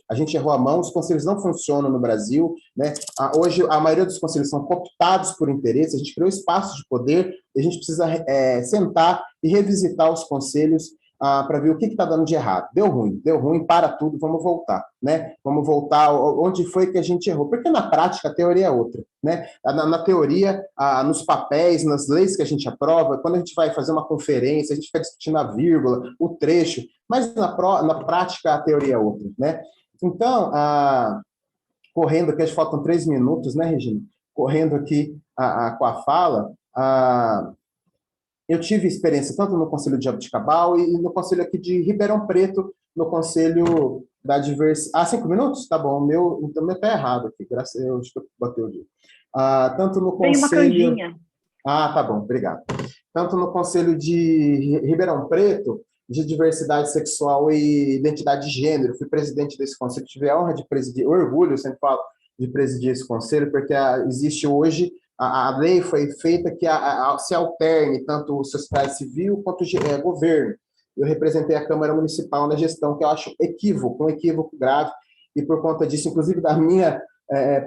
a mão, os conselhos não funcionam no Brasil, né? Hoje, a maioria dos conselhos são cooptados por interesse, a gente criou espaços de poder, e a gente precisa sentar e revisitar os conselhos para ver o que está dando de errado. Deu ruim, para tudo, vamos voltar, né? Vamos voltar onde foi que a gente errou. Porque na prática a teoria é outra, né? Na teoria, nos papéis, nas leis que a gente aprova, quando a gente vai fazer uma conferência, a gente fica discutindo a vírgula, o trecho, mas na prática a teoria é outra, né? Então, correndo aqui, acho que faltam 3 minutos, né, Regina? Correndo aqui com a fala, eu tive experiência tanto no Conselho de Jaboticabal e no Conselho aqui de Ribeirão Preto, no Conselho da Diversidade. 5 minutos? Tá bom, então o meu está errado aqui, graças a Deus, acho que eu botei o dia. Tanto no Tem uma Conselho... canjinha. Tá bom, obrigado. Tanto no Conselho de Ribeirão Preto, de Diversidade Sexual e Identidade de Gênero, fui presidente desse conselho, tive a honra de presidir, orgulho, eu sempre falo, de presidir esse conselho, porque existe hoje... A lei foi feita que se alterne tanto a sociedade civil quanto o governo. Eu representei a Câmara Municipal na gestão, que eu acho um equívoco grave, e por conta disso, inclusive da minha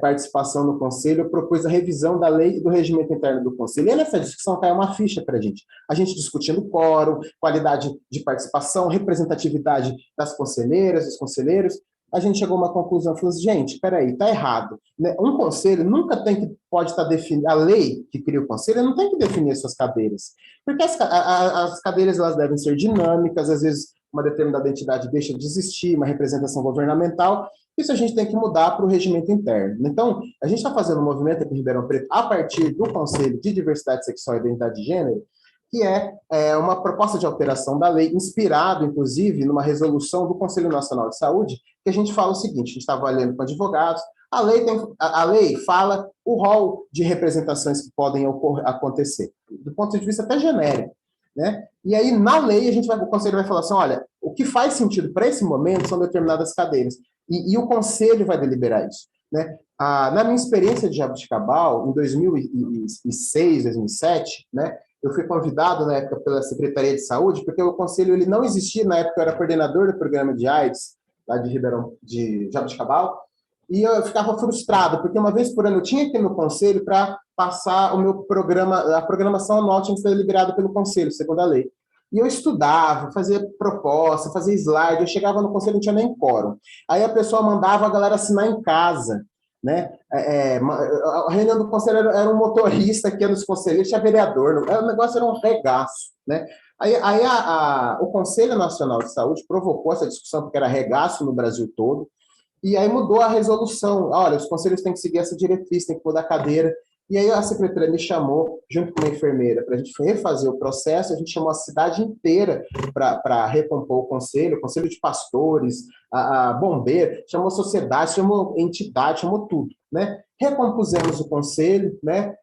participação no Conselho, eu propus a revisão da lei e do regimento interno do Conselho. E nessa discussão caiu uma ficha para a gente discutindo quórum, qualidade de participação, representatividade das conselheiras, dos conselheiros, a gente chegou a uma conclusão, falou assim, gente, peraí, tá errado. Né? Um conselho nunca pode estar definido, a lei que cria o conselho não tem que definir as suas cadeiras. Porque as cadeiras elas devem ser dinâmicas, às vezes uma determinada entidade deixa de existir, uma representação governamental, isso a gente tem que mudar para o regimento interno. Então, a gente está fazendo um movimento aqui em Ribeirão Preto a partir do Conselho de Diversidade Sexual e Identidade de Gênero, que é uma proposta de alteração da lei, inspirado, inclusive, numa resolução do Conselho Nacional de Saúde, que a gente fala o seguinte, a gente estava olhando com advogados, a lei fala o rol de representações que podem acontecer, do ponto de vista até genérico. Né? E aí, na lei, o Conselho vai falar assim, olha, o que faz sentido para esse momento são determinadas cadeiras. E o Conselho vai deliberar isso. Né? Na minha experiência de Jaboticabal, em 2006, 2007, né, eu fui convidado, na época, pela Secretaria de Saúde, porque o Conselho ele não existia, na época eu era coordenador do programa de AIDS, lá de Jaboticabal, e eu ficava frustrado, porque uma vez por ano eu tinha que ir no Conselho para passar o meu programa, a programação anual tinha que ser deliberada pelo Conselho, segundo a lei. E eu estudava, fazia proposta, fazia slide, eu chegava no Conselho, não tinha nem quórum. Aí a pessoa mandava a galera assinar em casa. Né? A reunião do Conselho era um motorista que ia nos conselheiros, tinha vereador, o negócio era um regaço. Né? Aí o Conselho Nacional de Saúde provocou essa discussão, porque era regaço no Brasil todo, e aí mudou a resolução. Olha, os conselhos têm que seguir essa diretriz, têm que mudar a cadeira. E aí a secretaria me chamou, junto com uma enfermeira, para a gente refazer o processo. A gente chamou a cidade inteira para recompor o conselho de pastores, a bombeiro, chamou sociedade, chamou entidade, chamou tudo. Né? Recompusemos o conselho, né?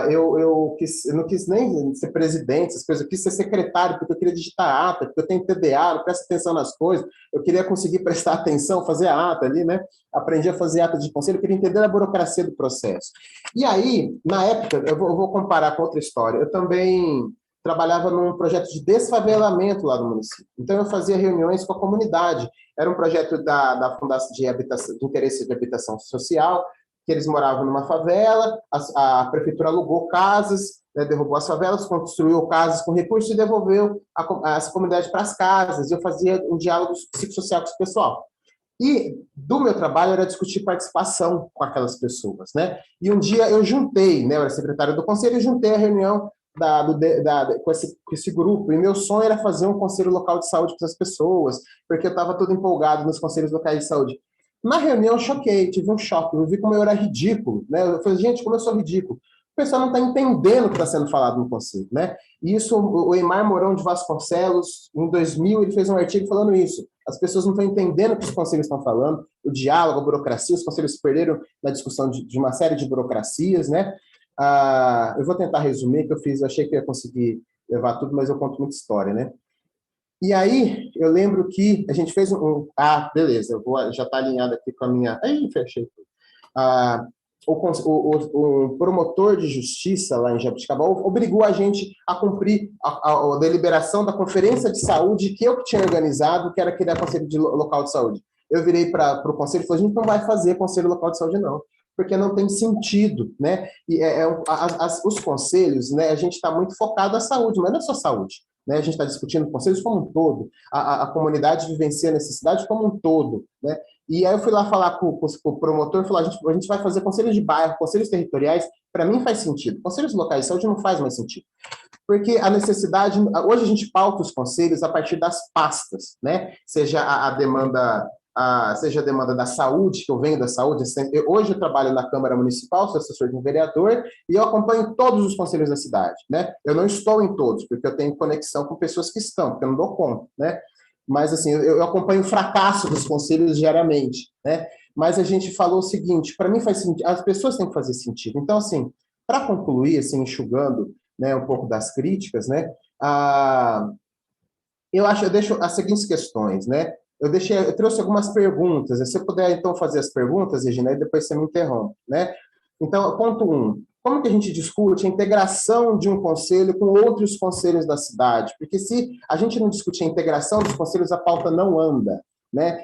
Eu não quis nem ser presidente, essas coisas, eu quis ser secretário, porque eu queria digitar ata, porque eu tenho TDA, não presto atenção nas coisas, eu queria conseguir prestar atenção, fazer a ata ali, né? Aprendi a fazer ata de conselho, eu queria entender a burocracia do processo. E aí, na época, eu vou comparar com outra história, eu também trabalhava num projeto de desfavelamento lá no município, então eu fazia reuniões com a comunidade, era um projeto da Fundação de Interesse de Habitação Social, que eles moravam numa favela, a prefeitura alugou casas, né, derrubou as favelas, construiu casas com recursos e devolveu essa comunidade para as casas. Eu fazia um diálogo psicossocial com esse pessoal. E do meu trabalho era discutir participação com aquelas pessoas. Né? E um dia eu juntei, né, eu era secretário do conselho, e juntei a reunião com esse grupo, e meu sonho era fazer um conselho local de saúde para as pessoas, porque eu estava todo empolgado nos conselhos locais de saúde. Na reunião, eu choquei, tive um choque, eu vi como eu era ridículo, né? Eu falei, gente, como eu sou ridículo. O pessoal não está entendendo o que está sendo falado no conselho, né? E isso, o Eymar Mourão de Vasconcelos, em 2000, ele fez um artigo falando isso. As pessoas não estão entendendo o que os conselhos estão falando, o diálogo, a burocracia, os conselhos se perderam na discussão de uma série de burocracias, né? Eu vou tentar resumir, que eu achei que ia conseguir levar tudo, mas eu conto muita história, né? E aí, eu lembro que a gente fez beleza, já está alinhado aqui com a minha... Aí, fechei tudo. O promotor de justiça lá em Jaboticabal obrigou a gente a cumprir a deliberação da Conferência de Saúde que eu tinha organizado, que era criar Conselho Local de Saúde. Eu virei para o Conselho e falei, a gente não vai fazer Conselho Local de Saúde, não, porque não tem sentido, né? E os conselhos, né, a gente está muito focado na saúde, mas não é só saúde. Né, a gente está discutindo conselhos como um todo, a comunidade vivencia a necessidade como um todo. Né? E aí eu fui lá falar com o promotor e falei, a gente vai fazer conselhos de bairro, conselhos territoriais, para mim faz sentido. Conselhos locais de saúde não faz mais sentido. Porque a necessidade, hoje a gente pauta os conselhos a partir das pastas, né? Seja a demanda da saúde, que eu venho da saúde, hoje eu trabalho na Câmara Municipal, sou assessor de um vereador, e eu acompanho todos os conselhos da cidade, né? Eu não estou em todos, porque eu tenho conexão com pessoas que estão, porque eu não dou conta, né? Mas, assim, eu acompanho o fracasso dos conselhos diariamente, né? Mas a gente falou o seguinte, para mim faz sentido, as pessoas têm que fazer sentido. Então, assim, para concluir, assim, enxugando, né, um pouco das críticas, né? Eu deixo as seguintes questões, né? Eu trouxe algumas perguntas. Se você puder, então, fazer as perguntas, Regina, e depois você me interrompe, né? Então, ponto 1. Como que a gente discute a integração de um conselho com outros conselhos da cidade? Porque se a gente não discutir a integração dos conselhos, a pauta não anda, né?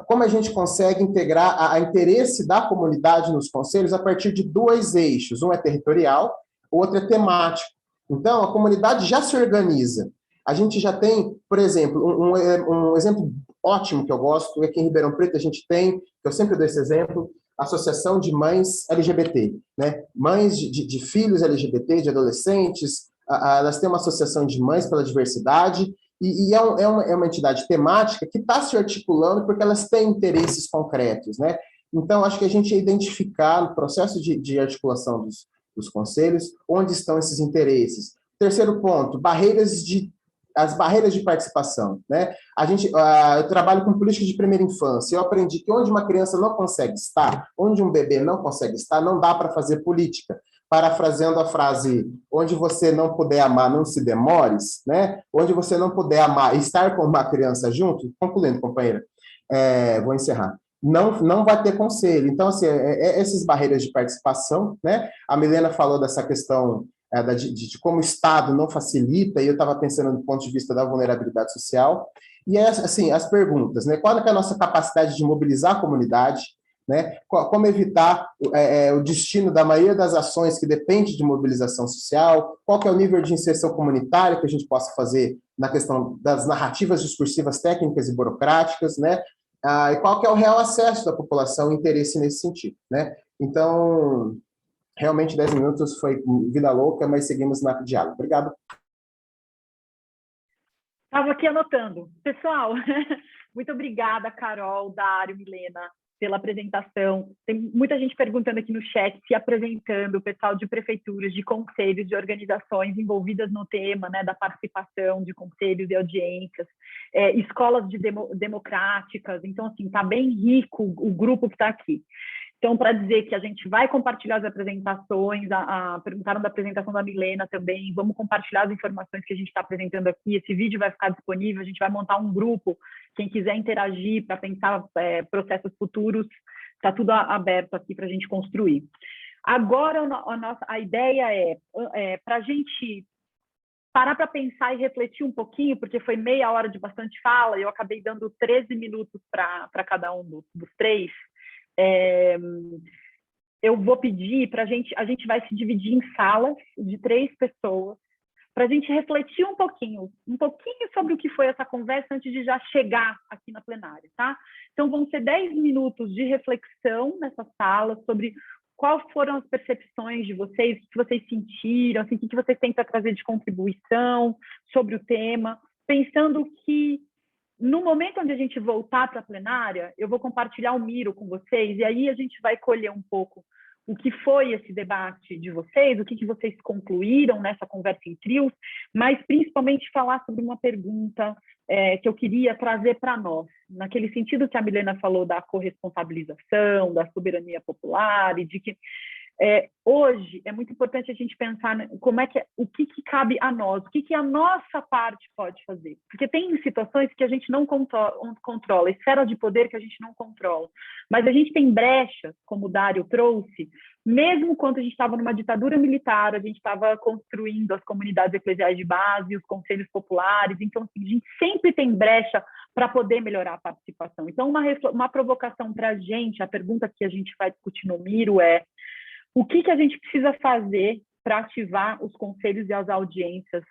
Como a gente consegue integrar a interesse da comunidade nos conselhos a partir de 2 eixos? Um é territorial, o outro é temático. Então, a comunidade já se organiza. A gente já tem, por exemplo, um exemplo ótimo que eu gosto, e aqui em Ribeirão Preto a gente tem, eu sempre dou esse exemplo, a Associação de Mães LGBT, né? Mães de filhos LGBT, de adolescentes, elas têm uma associação de mães pela diversidade, e é uma entidade temática que está se articulando porque elas têm interesses concretos, né? Então, acho que a gente identificar no processo de articulação dos conselhos onde estão esses interesses. Terceiro ponto, as barreiras de participação, né? Eu trabalho com política de primeira infância, eu aprendi que onde uma criança não consegue estar, onde um bebê não consegue estar, não dá para fazer política. Parafraseando a frase, onde você não puder amar, não se demores, né? Onde você não puder amar e estar com uma criança junto, concluindo, companheira, vou encerrar. Não vai ter conselho. Então, assim, essas barreiras de participação, né? A Milena falou dessa questão de como o Estado não facilita, e eu estava pensando do ponto de vista da vulnerabilidade social. E, assim, as perguntas, né? Qual é a nossa capacidade de mobilizar a comunidade, né? Como evitar o destino da maioria das ações que depende de mobilização social? Qual que é o nível de inserção comunitária que a gente possa fazer na questão das narrativas discursivas técnicas e burocráticas, né? E qual que é o real acesso da população e interesse nesse sentido, né? Então, realmente 10 minutos foi vida louca, mas seguimos na diálogo. Obrigado. Estava aqui anotando. Pessoal, muito obrigada, Carol, Dário, Milena, pela apresentação. Tem muita gente perguntando aqui no chat, se apresentando, o pessoal de prefeituras, de conselhos, de organizações envolvidas no tema, né, da participação de conselhos e audiências, escolas democráticas. Então, assim, está bem rico o grupo que está aqui. Então, para dizer que a gente vai compartilhar as apresentações, perguntaram da apresentação da Milena também, vamos compartilhar as informações que a gente está apresentando aqui, esse vídeo vai ficar disponível, a gente vai montar um grupo, quem quiser interagir para pensar processos futuros, está tudo aberto aqui para a gente construir. Agora, a ideia para a gente parar para pensar e refletir um pouquinho, porque foi meia hora de bastante fala, e eu acabei dando 13 minutos para cada um dos três. Eu vou pedir para a gente vai se dividir em salas de 3 pessoas, para a gente refletir um pouquinho sobre o que foi essa conversa antes de já chegar aqui na plenária, tá? Então, vão ser 10 minutos de reflexão nessa sala sobre quais foram as percepções de vocês, o que vocês sentiram, assim, o que vocês têm para trazer de contribuição sobre o tema, pensando que no momento onde a gente voltar para a plenária, eu vou compartilhar o Miro com vocês, e aí a gente vai colher um pouco o que foi esse debate de vocês, o que vocês concluíram nessa conversa em trios, mas principalmente falar sobre uma pergunta que eu queria trazer para nós, naquele sentido que a Milena falou da corresponsabilização, da soberania popular, e de que hoje é muito importante a gente pensar o que cabe a nós, o que a nossa parte pode fazer. Porque tem situações que a gente não controla, esferas de poder que a gente não controla. Mas a gente tem brechas, como o Dário trouxe, mesmo quando a gente estava numa ditadura militar, a gente estava construindo as comunidades eclesiais de base, os conselhos populares. Então, assim, a gente sempre tem brecha para poder melhorar a participação. Então, uma provocação para a gente, a pergunta que a gente vai discutir no Miro o que a gente precisa fazer para ativar os conselhos e as audiências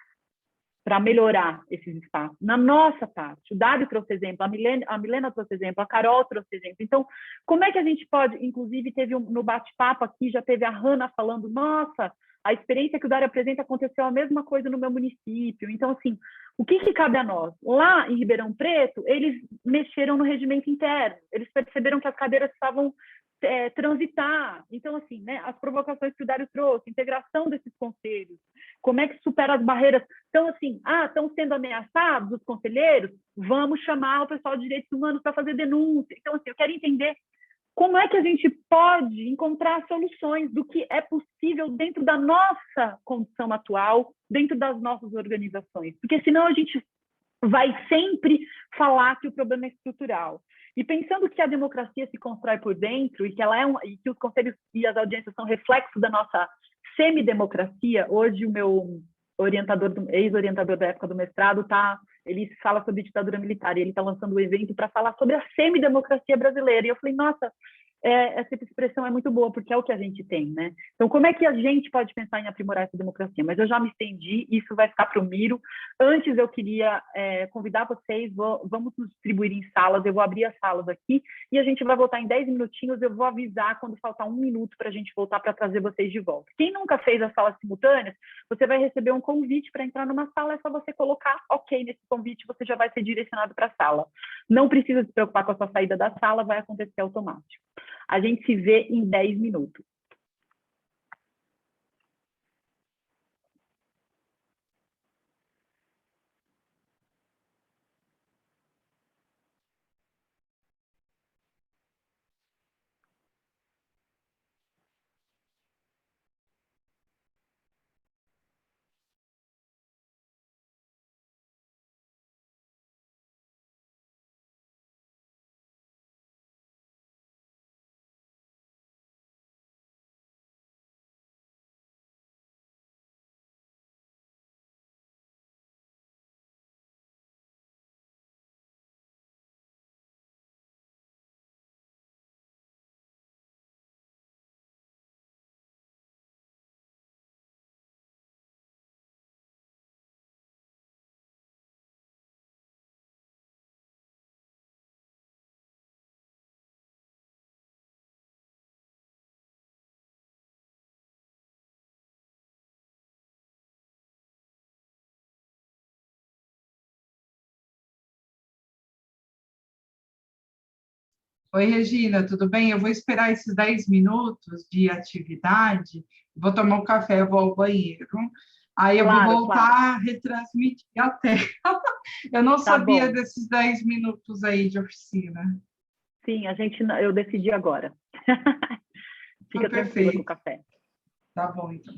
para melhorar esses espaços? Na nossa parte, o Dário trouxe exemplo, a Milena trouxe exemplo, a Carol trouxe exemplo. Então, como é que a gente pode, inclusive, no bate-papo aqui, já teve a Hanna falando, nossa, a experiência que o Dário apresenta aconteceu a mesma coisa no meu município. Então, assim, o que cabe a nós? Lá em Ribeirão Preto, eles mexeram no regimento interno, eles perceberam que as cadeiras estavam transitar. Então, assim, né, as provocações que o Dário trouxe, integração desses conselhos, como é que supera as barreiras? Então, assim, estão sendo ameaçados os conselheiros? Vamos chamar o pessoal de direitos humanos para fazer denúncia. Então, assim, eu quero entender como é que a gente pode encontrar soluções do que é possível dentro da nossa condição atual, dentro das nossas organizações. Porque senão a gente vai sempre falar que o problema é estrutural. E pensando que a democracia se constrói por dentro e que e que os conselhos e as audiências são reflexo da nossa semidemocracia, hoje o meu ex-orientador da época do mestrado ele fala sobre ditadura militar e ele está lançando um evento para falar sobre a semidemocracia brasileira. E eu falei, nossa, essa expressão é muito boa, porque é o que a gente tem, né? Então, como é que a gente pode pensar em aprimorar essa democracia? Mas eu já me estendi, isso vai ficar para o Miro. Antes, eu queria convidar vocês, vamos nos distribuir em salas, eu vou abrir as salas aqui, e a gente vai voltar em 10 minutinhos, eu vou avisar quando faltar 1 minuto para a gente voltar para trazer vocês de volta. Quem nunca fez as salas simultâneas, você vai receber um convite para entrar numa sala, é só você colocar OK nesse convite, você já vai ser direcionado para a sala. Não precisa se preocupar com a sua saída da sala, vai acontecer automático. A gente se vê em 10 minutos. Oi, Regina, tudo bem? Eu vou esperar esses 10 minutos de atividade, vou tomar um café, vou ao banheiro. Aí eu vou Claro, voltar claro. a retransmitir a tela. Eu não Tá sabia bom. desses 10 minutos aí de oficina. Sim, eu decidi agora. Fica tranquila com o Perfeito. café. Tá bom, então.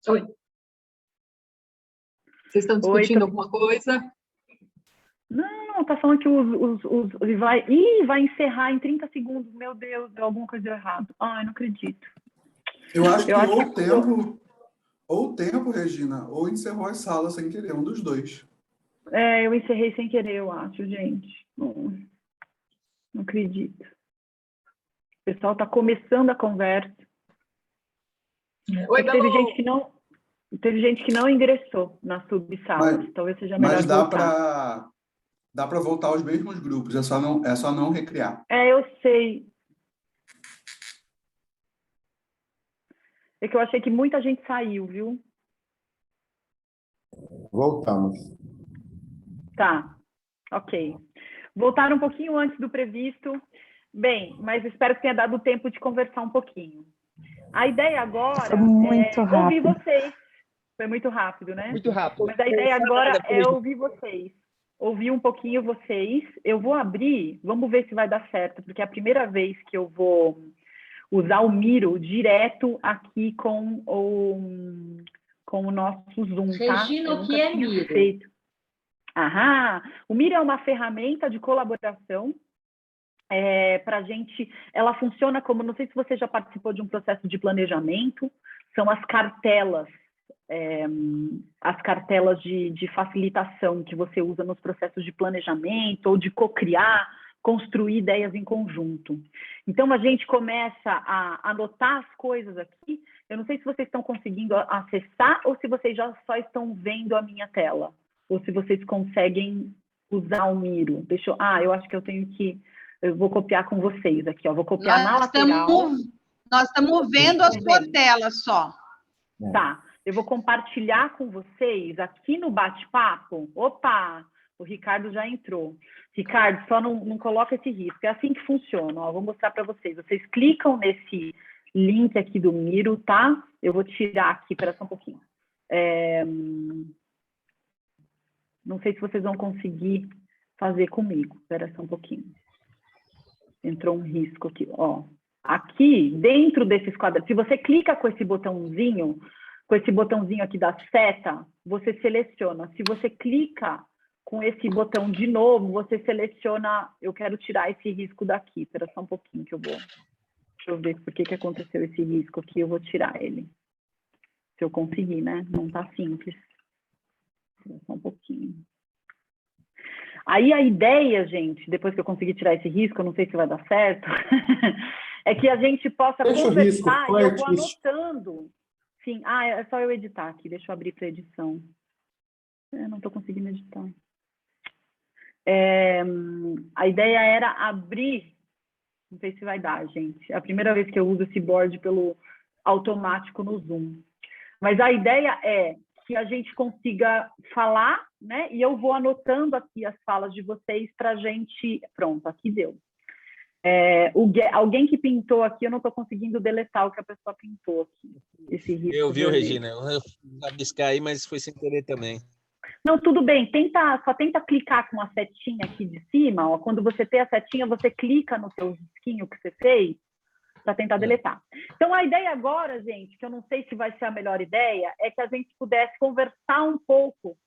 Oi. Vocês estão discutindo alguma coisa? Não, tá falando que vai encerrar em 30 segundos. Meu Deus, deu alguma coisa errada. Ai, não acredito. Eu acho que ou o tempo, Regina, ou encerrou as salas sem querer, um dos dois. Eu encerrei sem querer, eu acho, gente. Não acredito. O pessoal tá começando a conversa. Oi, Teve gente que não ingressou na subsala. Talvez seja melhor Mas dá voltar. para voltar aos mesmos grupos, é só não recriar. Eu sei. É que eu achei que muita gente saiu, viu? Voltamos. Tá, ok. Voltaram um pouquinho antes do previsto. Bem, mas espero que tenha dado tempo de conversar um pouquinho. A ideia agora muito é ouvir rápido. vocês. Foi muito rápido, né? Muito rápido. Mas a ideia agora é ouvir vocês. Ouvir um pouquinho vocês. Eu vou abrir, vamos ver se vai dar certo, porque é a primeira vez que eu vou usar o Miro direto aqui com o nosso Zoom, tá? Regina, o que é Miro? Feito. O Miro é uma ferramenta de colaboração para a gente, ela funciona como, não sei se você já participou de um processo de planejamento, são as cartelas de facilitação que você usa nos processos de planejamento ou de co-criar, construir ideias em conjunto. Então, a gente começa a anotar as coisas aqui. Eu não sei se vocês estão conseguindo acessar ou se vocês já só estão vendo a minha tela, ou se vocês conseguem usar o Miro. Eu acho que eu vou copiar com vocês aqui, ó. Vou copiar na lateral. Nós estamos vendo a sua tela só. Tá. Eu vou compartilhar com vocês aqui no bate-papo. Opa! O Ricardo já entrou. Ricardo, só não coloca esse risco. É assim que funciona. Ó. Vou mostrar para vocês. Vocês clicam nesse link aqui do Miro, tá? Eu vou tirar aqui, espera só um pouquinho. Não sei se vocês vão conseguir fazer comigo. Espera só um pouquinho. Entrou um risco aqui, ó. Aqui, dentro desses quadros, se você clica com esse botãozinho aqui da seta, você seleciona. Se você clica com esse botão de novo, você seleciona, eu quero tirar esse risco daqui. Espera só um pouquinho que eu vou... Deixa eu ver por que aconteceu esse risco aqui, eu vou tirar ele. Se eu conseguir, né? Não tá simples. Espera só um pouquinho. Aí a ideia, gente, depois que eu conseguir tirar esse risco, eu não sei se vai dar certo, é que a gente possa conversar e eu vou anotando. Sim, é só eu editar aqui, deixa eu abrir para edição. Eu não estou conseguindo editar. A ideia era abrir, não sei se vai dar, gente. É a primeira vez que eu uso esse board pelo automático no Zoom. Mas a ideia é que a gente consiga falar, né? E eu vou anotando aqui as falas de vocês para a gente... Pronto, aqui deu. Alguém que pintou aqui, eu não estou conseguindo deletar o que a pessoa pintou aqui. Esse risco eu vi, Regina. Eu rabiscar aí, mas foi sem querer também. Não, tudo bem. Só tenta clicar com a setinha aqui de cima. Ó, quando você tem a setinha, você clica no seu risquinho que você fez para tentar deletar. Então, a ideia agora, gente, que eu não sei se vai ser a melhor ideia, é que a gente pudesse conversar um pouco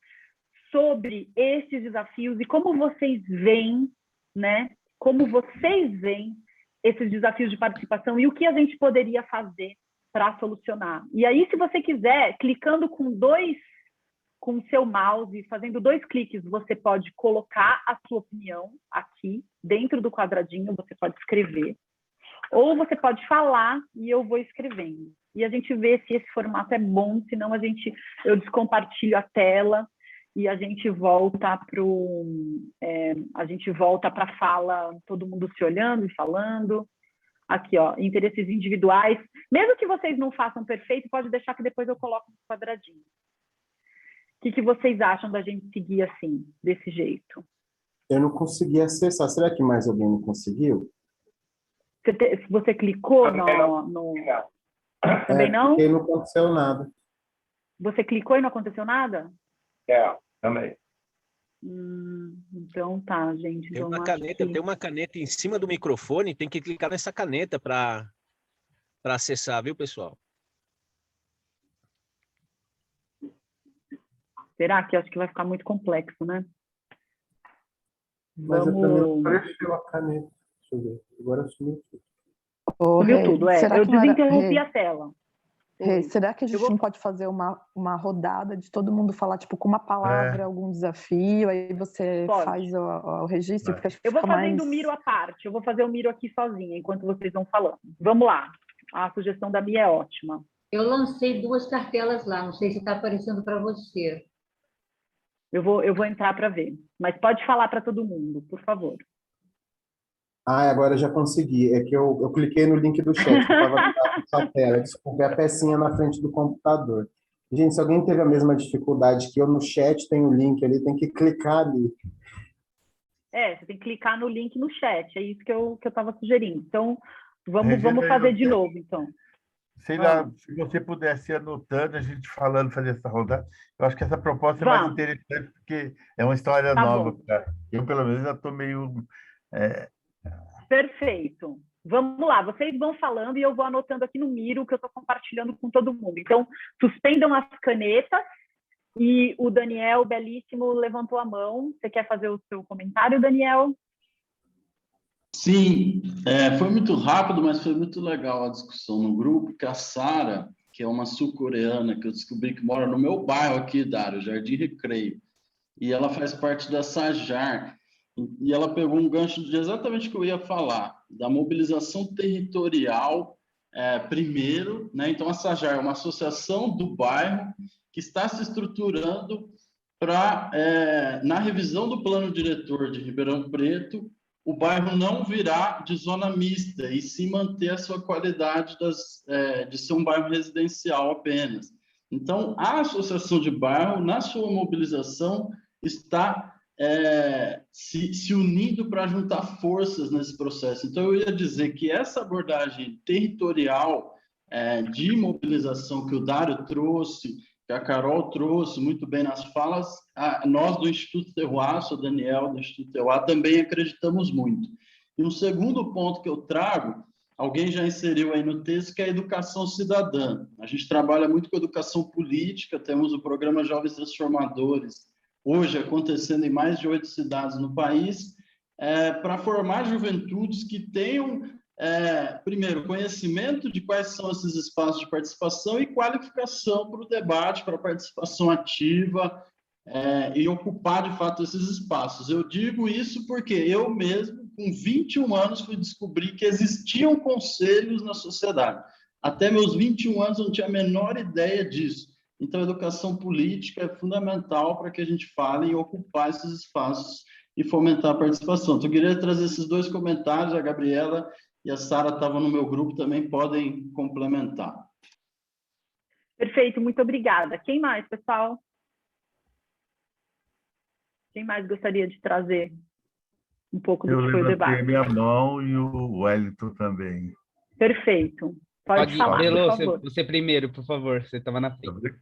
sobre esses desafios e como vocês veem, né? Como vocês veem esses desafios de participação e o que a gente poderia fazer para solucionar. E aí, se você quiser, clicando com o seu mouse, fazendo 2 cliques, você pode colocar a sua opinião aqui, dentro do quadradinho, você pode escrever. Ou você pode falar e eu vou escrevendo. E a gente vê se esse formato é bom, senão eu descompartilho a tela e a gente volta para a fala, todo mundo se olhando e falando. Aqui, ó, interesses individuais. Mesmo que vocês não façam perfeito, pode deixar que depois eu coloco no quadradinho. O que vocês acham da gente seguir assim, desse jeito? Eu não consegui acessar. Será que mais alguém não conseguiu? Você clicou Também não? Porque não aconteceu nada. Você clicou e não aconteceu nada? Também. Então tá, gente. Tem uma caneta em cima do microfone, tem que clicar nessa caneta para acessar, viu, pessoal? Será que eu acho que vai ficar muito complexo, né? Mas eu também apareceu a caneta. Deixa eu ver. Agora sumiu tudo. Sumiu tudo, Eu desinterrompi a tela. Será que a gente não pode fazer uma rodada de todo mundo falar, tipo, com uma palavra, algum desafio, aí você faz o registro? Eu vou fazendo o Miro à parte, eu vou fazer o Miro aqui sozinha, enquanto vocês vão falando. Vamos lá. A sugestão da Mia é ótima. Eu lancei 2 cartelas lá, não sei se está aparecendo para você. Eu vou entrar para ver, mas pode falar para todo mundo, por favor. Agora já consegui. É que eu cliquei no link do chat, eu estava na sua tela. Desculpa, é a pecinha na frente do computador. Gente, se alguém teve a mesma dificuldade que eu, no chat tem o link ali, tem que clicar ali. Você tem que clicar no link no chat, é isso que eu estava sugerindo. Então, vamos fazer de novo, então. sei lá, se você pudesse ir anotando, a gente falando, fazer essa rodada. Eu acho que essa proposta é mais Vamos. interessante, porque é uma história Tá nova. bom. Cara. Eu, pelo menos, já estou meio... Perfeito. Vamos lá, vocês vão falando e eu vou anotando aqui no Miro que eu estou compartilhando com todo mundo. Então, suspendam as canetas e o Daniel, belíssimo, levantou a mão. Você quer fazer o seu comentário, Daniel? Sim, foi muito rápido, mas foi muito legal a discussão no grupo, que a Sara, que é uma sul-coreana, que eu descobri que mora no meu bairro aqui, Dário, Jardim Recreio, e ela faz parte da Sajar, e ela pegou um gancho de exatamente o que eu ia falar, da mobilização territorial primeiro, né? Então a Sajar é uma associação do bairro que está se estruturando para, na revisão do plano diretor de Ribeirão Preto, o bairro não virar de zona mista e se manter a sua qualidade de ser um bairro residencial apenas. Então, a associação de bairro, na sua mobilização, está se unindo para juntar forças nesse processo. Então, eu ia dizer que essa abordagem territorial de mobilização que o Dário trouxe, que a Carol trouxe muito bem nas falas, nós do Instituto Terroir, sou Daniel do Instituto Terroir, também acreditamos muito. E um segundo ponto que eu trago, alguém já inseriu aí no texto, que é a educação cidadã. A gente trabalha muito com educação política, temos o programa Jovens Transformadores, hoje acontecendo em mais de 8 cidades no país, para formar juventudes que tenham primeiro, conhecimento de quais são esses espaços de participação e qualificação para o debate, para a participação ativa e ocupar, de fato, esses espaços. Eu digo isso porque eu mesmo, com 21 anos, fui descobrir que existiam conselhos na sociedade. Até meus 21 anos, eu não tinha a menor ideia disso. Então, a educação política é fundamental para que a gente fale e ocupar esses espaços e fomentar a participação. Então, eu queria trazer esses dois comentários, a Gabriela e a Sara estavam no meu grupo, também podem complementar. Perfeito, muito obrigada. Quem mais, pessoal? Quem mais gostaria de trazer um pouco do que foi o debate? Eu levantei minha mão e o Wellington também. Perfeito. Pode falar, Belô, por favor. você primeiro, por favor, você estava na frente.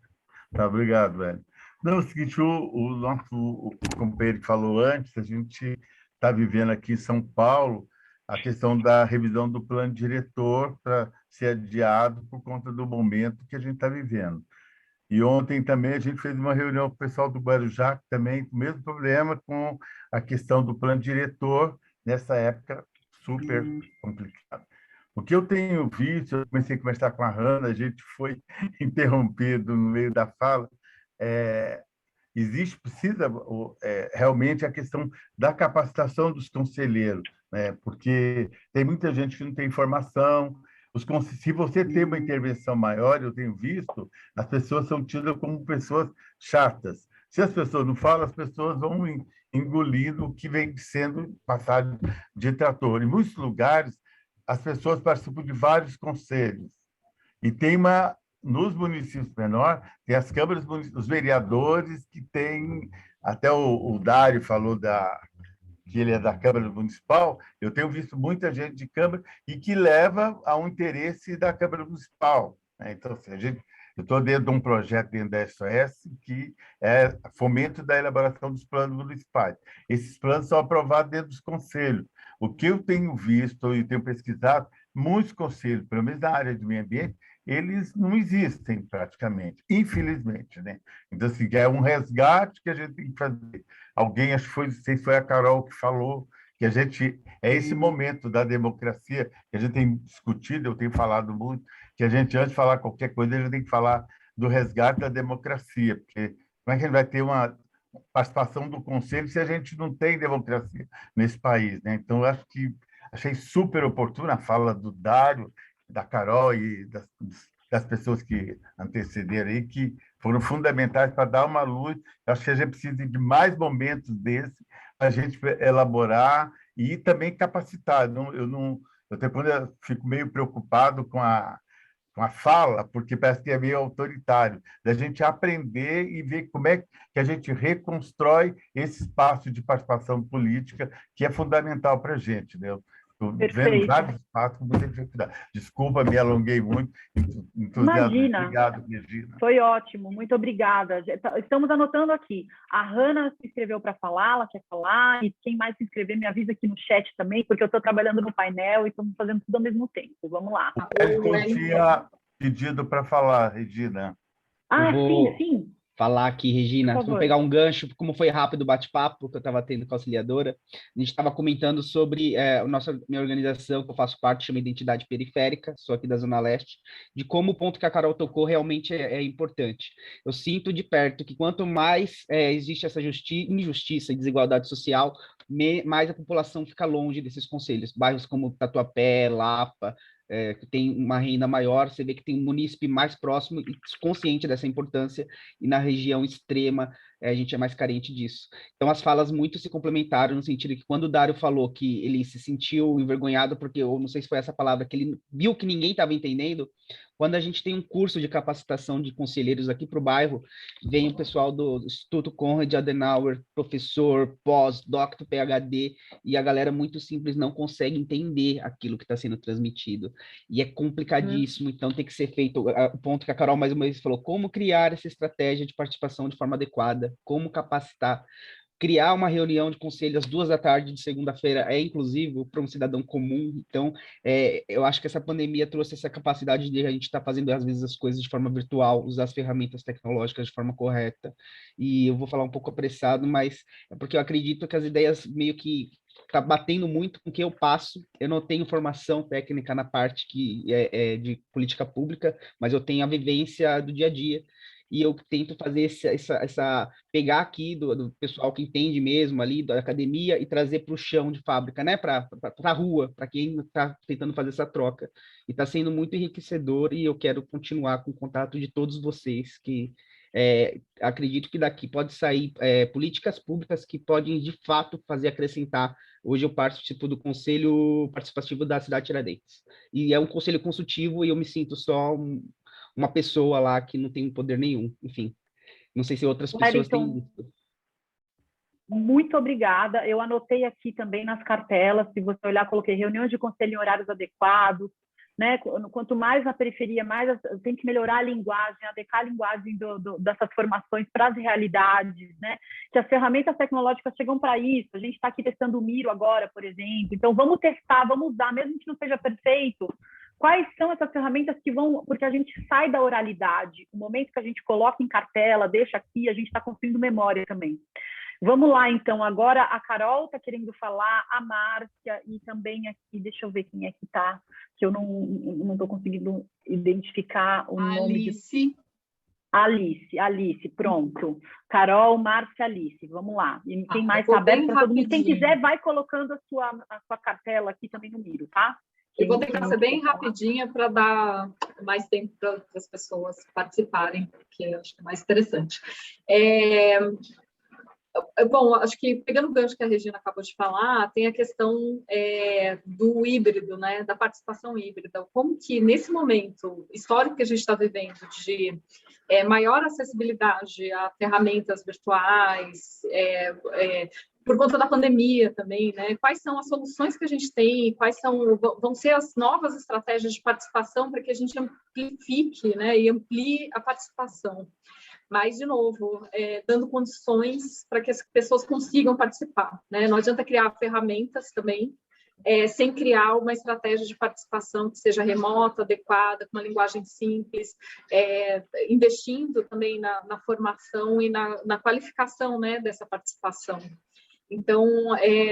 Tá, obrigado, velho. Não, é o seguinte, o nosso companheiro que falou antes, a gente está vivendo aqui em São Paulo a questão da revisão do plano diretor para ser adiado por conta do momento que a gente está vivendo. E ontem também a gente fez uma reunião com o pessoal do Guarujá, também com o mesmo problema com a questão do plano diretor, nessa época super complicada. O que eu tenho visto, eu comecei a conversar com a Hanna, a gente foi interrompido no meio da fala, precisa realmente a questão da capacitação dos conselheiros, né? Porque tem muita gente que não tem informação. Se você tem uma intervenção maior, eu tenho visto, as pessoas são tidas como pessoas chatas. Se as pessoas não falam, as pessoas vão engolindo o que vem sendo passado de trator. Em muitos lugares, as pessoas participam de vários conselhos. E tem nos municípios menores, tem as câmaras, os vereadores que têm, até o Dário falou que ele é da Câmara Municipal, eu tenho visto muita gente de Câmara e que leva a um interesse da Câmara Municipal, né? Então, assim, eu estou dentro de um projeto dentro da SOS que é fomento da elaboração dos planos municipais. Esses planos são aprovados dentro dos conselhos. O que eu tenho visto e tenho pesquisado, muitos conselhos, pelo menos na área de meio ambiente, eles não existem praticamente, infelizmente, né? Então, assim, é um resgate que a gente tem que fazer. Alguém, acho que não sei se foi a Carol que falou, que a gente, é esse momento da democracia que a gente tem discutido, eu tenho falado muito, que a gente, antes de falar qualquer coisa, a gente tem que falar do resgate da democracia, porque como é que a gente vai ter uma participação do Conselho se a gente não tem democracia nesse país, né? Então, eu achei super oportuna a fala do Dário, da Carol e das pessoas que antecederam aí, que foram fundamentais para dar uma luz. Eu acho que a gente precisa de mais momentos desses para a gente elaborar e também capacitar. Eu fico meio preocupado com a fala, porque parece que é meio autoritário, da gente aprender e ver como é que a gente reconstrói esse espaço de participação política que é fundamental para a gente, né? Estou vendo vários espaços com muita dificuldade. Desculpa, me alonguei muito. Imagina. Obrigado, Regina. Foi ótimo, muito obrigada. Estamos anotando aqui. A Hanna se inscreveu para falar, ela quer falar, e quem mais se inscrever me avisa aqui no chat também, porque eu estou trabalhando no painel e estamos fazendo tudo ao mesmo tempo. Vamos lá. Eu tinha pedido para falar, Regina. Ah, vou sim. falar aqui, Regina. Vou pegar um gancho, como foi rápido o bate-papo que eu estava tendo com a auxiliadora. A gente estava comentando sobre minha organização, que eu faço parte, chama Identidade Periférica, sou aqui da Zona Leste, de como o ponto que a Carol tocou realmente é importante. Eu sinto de perto que quanto mais existe essa injustiça e desigualdade social, mais a população fica longe desses conselhos. Bairros como Tatuapé, Lapa, que tem uma renda maior, você vê que tem um munícipe mais próximo e consciente dessa importância, e na região extrema a gente é mais carente disso. Então as falas muito se complementaram, no sentido que quando o Dário falou que ele se sentiu envergonhado, porque, eu não sei se foi essa palavra, que ele viu que ninguém estava entendendo, quando a gente tem um curso de capacitação de conselheiros aqui para o bairro, vem o pessoal do Instituto Konrad Adenauer, professor, pós, doctor, PhD, e a galera muito simples não consegue entender aquilo que está sendo transmitido. E é complicadíssimo, então tem que ser feito, o ponto que a Carol mais uma vez falou, como criar essa estratégia de participação de forma adequada, como capacitar. Criar uma reunião de conselho às 14h de segunda-feira é inclusivo para um cidadão comum. Então, eu acho que essa pandemia trouxe essa capacidade de a gente estar fazendo, às vezes, as coisas de forma virtual, usar as ferramentas tecnológicas de forma correta. E eu vou falar um pouco apressado, mas é porque eu acredito que as ideias meio que está batendo muito com o que eu passo. Eu não tenho formação técnica na parte que de política pública, mas eu tenho a vivência do dia a dia. E eu tento fazer pegar aqui do pessoal que entende mesmo ali, da academia, e trazer para o chão de fábrica, né? Para a rua, para quem está tentando fazer essa troca. E está sendo muito enriquecedor, e eu quero continuar com o contato de todos vocês, que acredito que daqui pode sair políticas públicas que podem, de fato, fazer acrescentar. Hoje eu participo do Conselho Participativo da cidade de Tiradentes. E é um conselho consultivo, e eu me sinto só uma pessoa lá que não tem poder nenhum. Enfim, não sei se outras pessoas têm isso. Muito obrigada. Eu anotei aqui também nas cartelas, se você olhar, coloquei reuniões de conselho em horários adequados, né? Quanto mais na periferia, mais tem que melhorar a linguagem, adequar a linguagem dessas formações para as realidades, né? Que as ferramentas tecnológicas chegam para isso. A gente está aqui testando o Miro agora, por exemplo. Então, vamos testar, vamos usar, mesmo que não seja perfeito. Quais são essas ferramentas que vão... Porque a gente sai da oralidade. O momento que a gente coloca em cartela, deixa aqui, a gente está construindo memória também. Vamos lá, então. Agora a Carol está querendo falar, a Márcia, e também aqui, deixa eu ver quem é que está, que eu não estou conseguindo identificar o nome de... Alice, pronto. Carol, Márcia, Alice, vamos lá. E quem mais está aberto para todo mundo? Quem quiser, vai colocando a sua cartela aqui também no Miro, tá? Eu vou tentar ser bem rapidinha para dar mais tempo para as pessoas participarem, porque eu acho que é mais interessante. Bom, acho que pegando o gancho que a Regina acabou de falar, tem a questão do híbrido, né, da participação híbrida. Como que, nesse momento histórico que a gente está vivendo, de maior acessibilidade a ferramentas virtuais, por conta da pandemia também, né? Quais são as soluções que a gente tem, vão ser as novas estratégias de participação para que a gente amplifique, né, e amplie a participação. Mas, de novo, dando condições para que as pessoas consigam participar, né? Não adianta criar ferramentas também, sem criar uma estratégia de participação que seja remota, adequada, com uma linguagem simples, investindo também na formação e na qualificação, né, dessa participação. Então,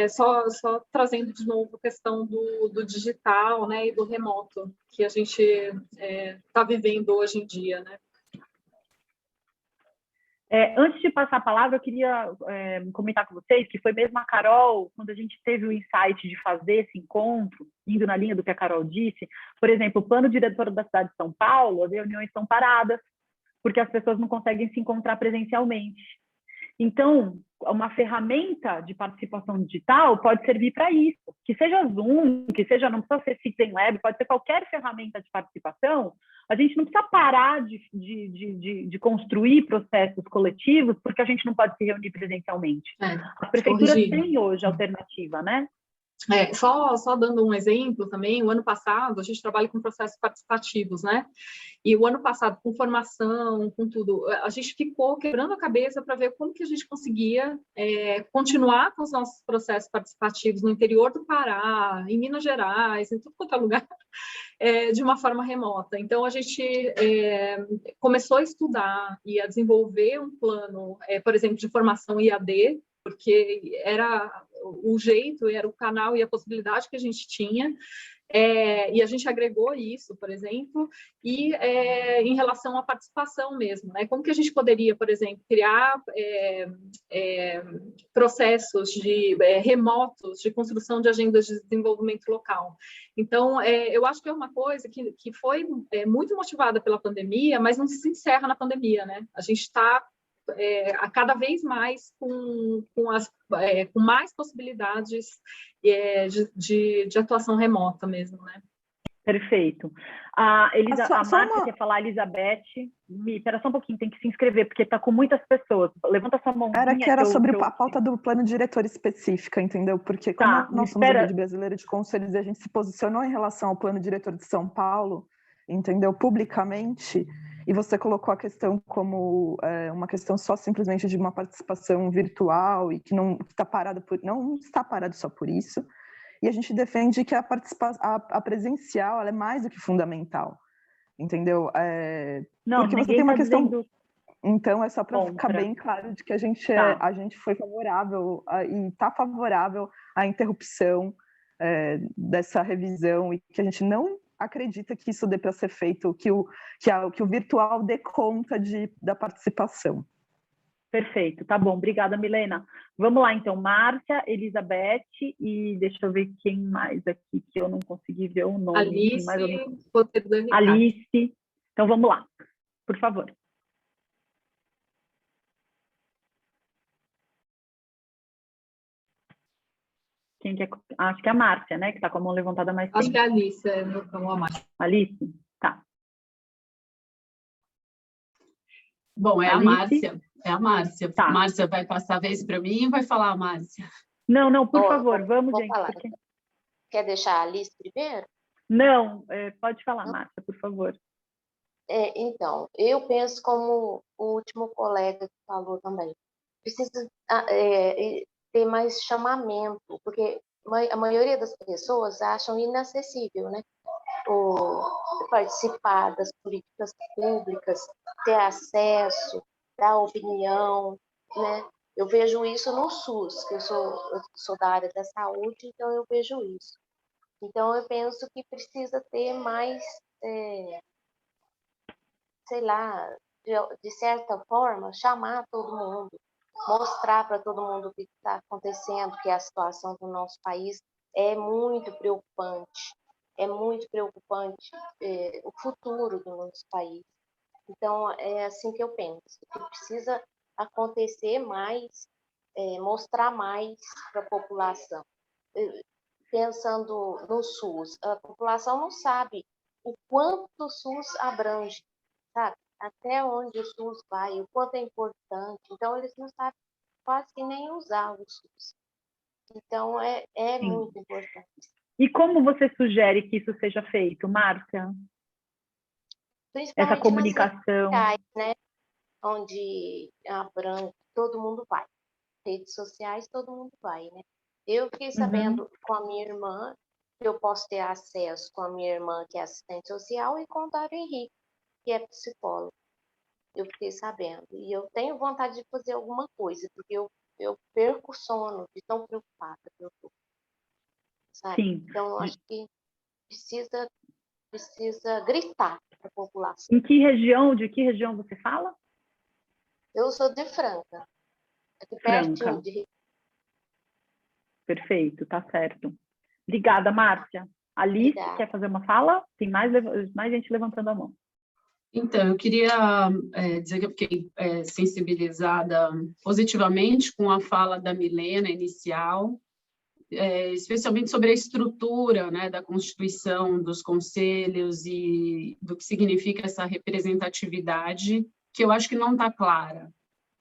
só trazendo de novo a questão do digital, né, e do remoto, que a gente está vivendo hoje em dia, né? Antes de passar a palavra, eu queria comentar com vocês que foi mesmo a Carol, quando a gente teve o insight de fazer esse encontro, indo na linha do que a Carol disse, por exemplo, o plano diretor da cidade de São Paulo, as reuniões estão paradas, porque as pessoas não conseguem se encontrar presencialmente. Então, uma ferramenta de participação digital pode servir para isso, que seja Zoom, que seja, não precisa ser Citizen Lab, pode ser qualquer ferramenta de participação. A gente não precisa parar de construir processos coletivos porque a gente não pode se reunir presencialmente. As prefeituras têm hoje alternativa, né? Só dando um exemplo também, o ano passado a gente trabalha com processos participativos, né? E o ano passado, com formação, com tudo, a gente ficou quebrando a cabeça para ver como que a gente conseguia continuar com os nossos processos participativos no interior do Pará, em Minas Gerais, em tudo quanto é lugar, de uma forma remota. Então, a gente começou a estudar e a desenvolver um plano, por exemplo, de formação IAD, porque era o jeito, era o canal e a possibilidade que a gente tinha, e a gente agregou isso, por exemplo, e em relação à participação mesmo, né? Como que a gente poderia, por exemplo, criar processos remotos de construção de agendas de desenvolvimento local. Então, eu acho que é uma coisa que foi muito motivada pela pandemia, mas não se encerra na pandemia, né? A gente está a cada vez mais com mais possibilidades de atuação remota mesmo, né? Perfeito. A Márcia quer falar, a Elizabeth. Espera só um pouquinho, tem que se inscrever, porque está com muitas pessoas. Levanta sua mão. Era sobre a pauta do plano diretor específica, entendeu? Porque como nós somos a Rede Brasileira de Conselhos e a gente se posicionou em relação ao plano diretor de São Paulo, entendeu? Publicamente, e você colocou a questão como uma questão só simplesmente de uma participação virtual e que não está parada não está parado só por isso. E a gente defende que a presencial ela é mais do que fundamental, entendeu? Porque você tem uma questão. Dizendo... Então, é só para ficar bem claro de que a gente foi favorável e está favorável à interrupção dessa revisão e que a gente não acredita que isso dê para ser feito, que o virtual dê conta da participação. Perfeito, tá bom. Obrigada, Milena. Vamos lá, então. Márcia, Elizabeth e deixa eu ver quem mais aqui que eu não consegui ver o nome. Alice. Então, vamos lá. Por favor. Quem quer? Acho que é a Márcia, né? Que está com a mão levantada mais tempo. Acho que é a Alice, a Márcia. Alice? Tá. Bom, é Alice? A Márcia. É a Márcia. Tá. Márcia vai passar a vez para mim e vai falar a Márcia. Não, por favor, vamos, gente. Porque... Quer deixar a Alice primeiro? Não, pode falar, Márcia, por favor. Então, eu penso como o último colega que falou também. Precisa ter mais chamamento, porque a maioria das pessoas acham inacessível, né? Participar das políticas públicas, ter acesso, dar opinião, né? Eu vejo isso no SUS, que eu sou da área da saúde, então eu vejo isso. Então eu penso que precisa ter mais, sei lá, de certa forma, chamar todo mundo, mostrar para todo mundo o que está acontecendo, que a situação do nosso país é muito preocupante. É muito preocupante o futuro do nosso país. Então, é assim que eu penso, que precisa acontecer mais, mostrar mais para a população. Pensando no SUS, a população não sabe o quanto o SUS abrange, sabe? Até onde o SUS vai, o quanto é importante. Então, eles não sabem quase que nem usar o SUS. Então, é muito importante. E como você sugere que isso seja feito, Márcia? Essa comunicação. Sociais, né? Onde abrange, todo mundo vai. Redes sociais, todo mundo vai, né? Eu fiquei sabendo com a minha irmã, que eu posso ter acesso com a minha irmã, que é assistente social, e com o Dário Henrique, que é psicólogo. Eu fiquei sabendo. E eu tenho vontade de fazer alguma coisa, porque eu perco o sono de tão preocupada que eu tô. Sabe? Sim. Então, eu acho que precisa gritar para a população. De que região você fala? Eu sou de Franca. Aqui pertinho de... Perfeito, tá certo. Obrigada, Márcia. Alice, quer fazer uma fala? Tem mais gente levantando a mão. Então, eu queria dizer que eu fiquei sensibilizada positivamente com a fala da Milena inicial, especialmente sobre a estrutura, né, da Constituição, dos conselhos e do que significa essa representatividade, que eu acho que não está clara,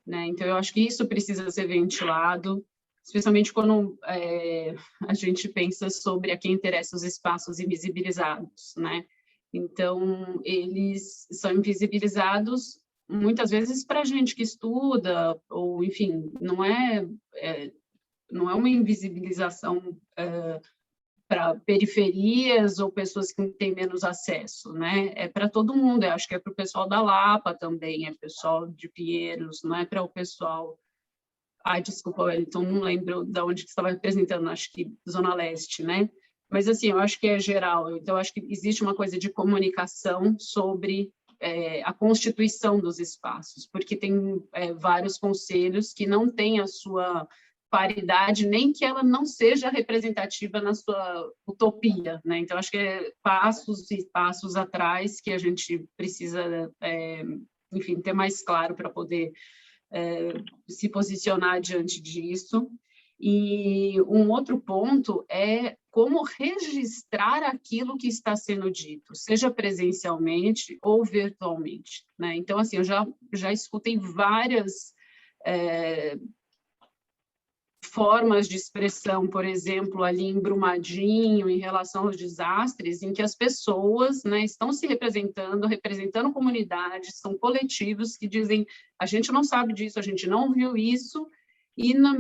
né? Então, eu acho que isso precisa ser ventilado, especialmente quando a gente pensa sobre a quem interessa os espaços invisibilizados, né? Então, eles são invisibilizados muitas vezes para a gente que estuda, ou, enfim, não é uma invisibilização para periferias ou pessoas que têm menos acesso, né? É para todo mundo, eu acho que é para o pessoal da Lapa também, é pessoal de Pinheiros, não é para o pessoal... Ai, desculpa, Wellington, não lembro de onde que você estava representando, acho que Zona Leste, né? Mas, assim, eu acho que é geral, então eu acho que existe uma coisa de comunicação sobre a constituição dos espaços, porque tem vários conselhos que não têm a sua paridade, nem que ela não seja representativa na sua utopia, né? Então, acho que é passos e passos atrás que a gente precisa, enfim, ter mais claro para poder se posicionar diante disso. E um outro ponto é como registrar aquilo que está sendo dito, seja presencialmente ou virtualmente, né? Então, assim, eu já escutei várias formas de expressão, por exemplo, ali em Brumadinho, em relação aos desastres, em que as pessoas, né, estão se representando comunidades, são coletivos que dizem, a gente não sabe disso, a gente não viu isso, e na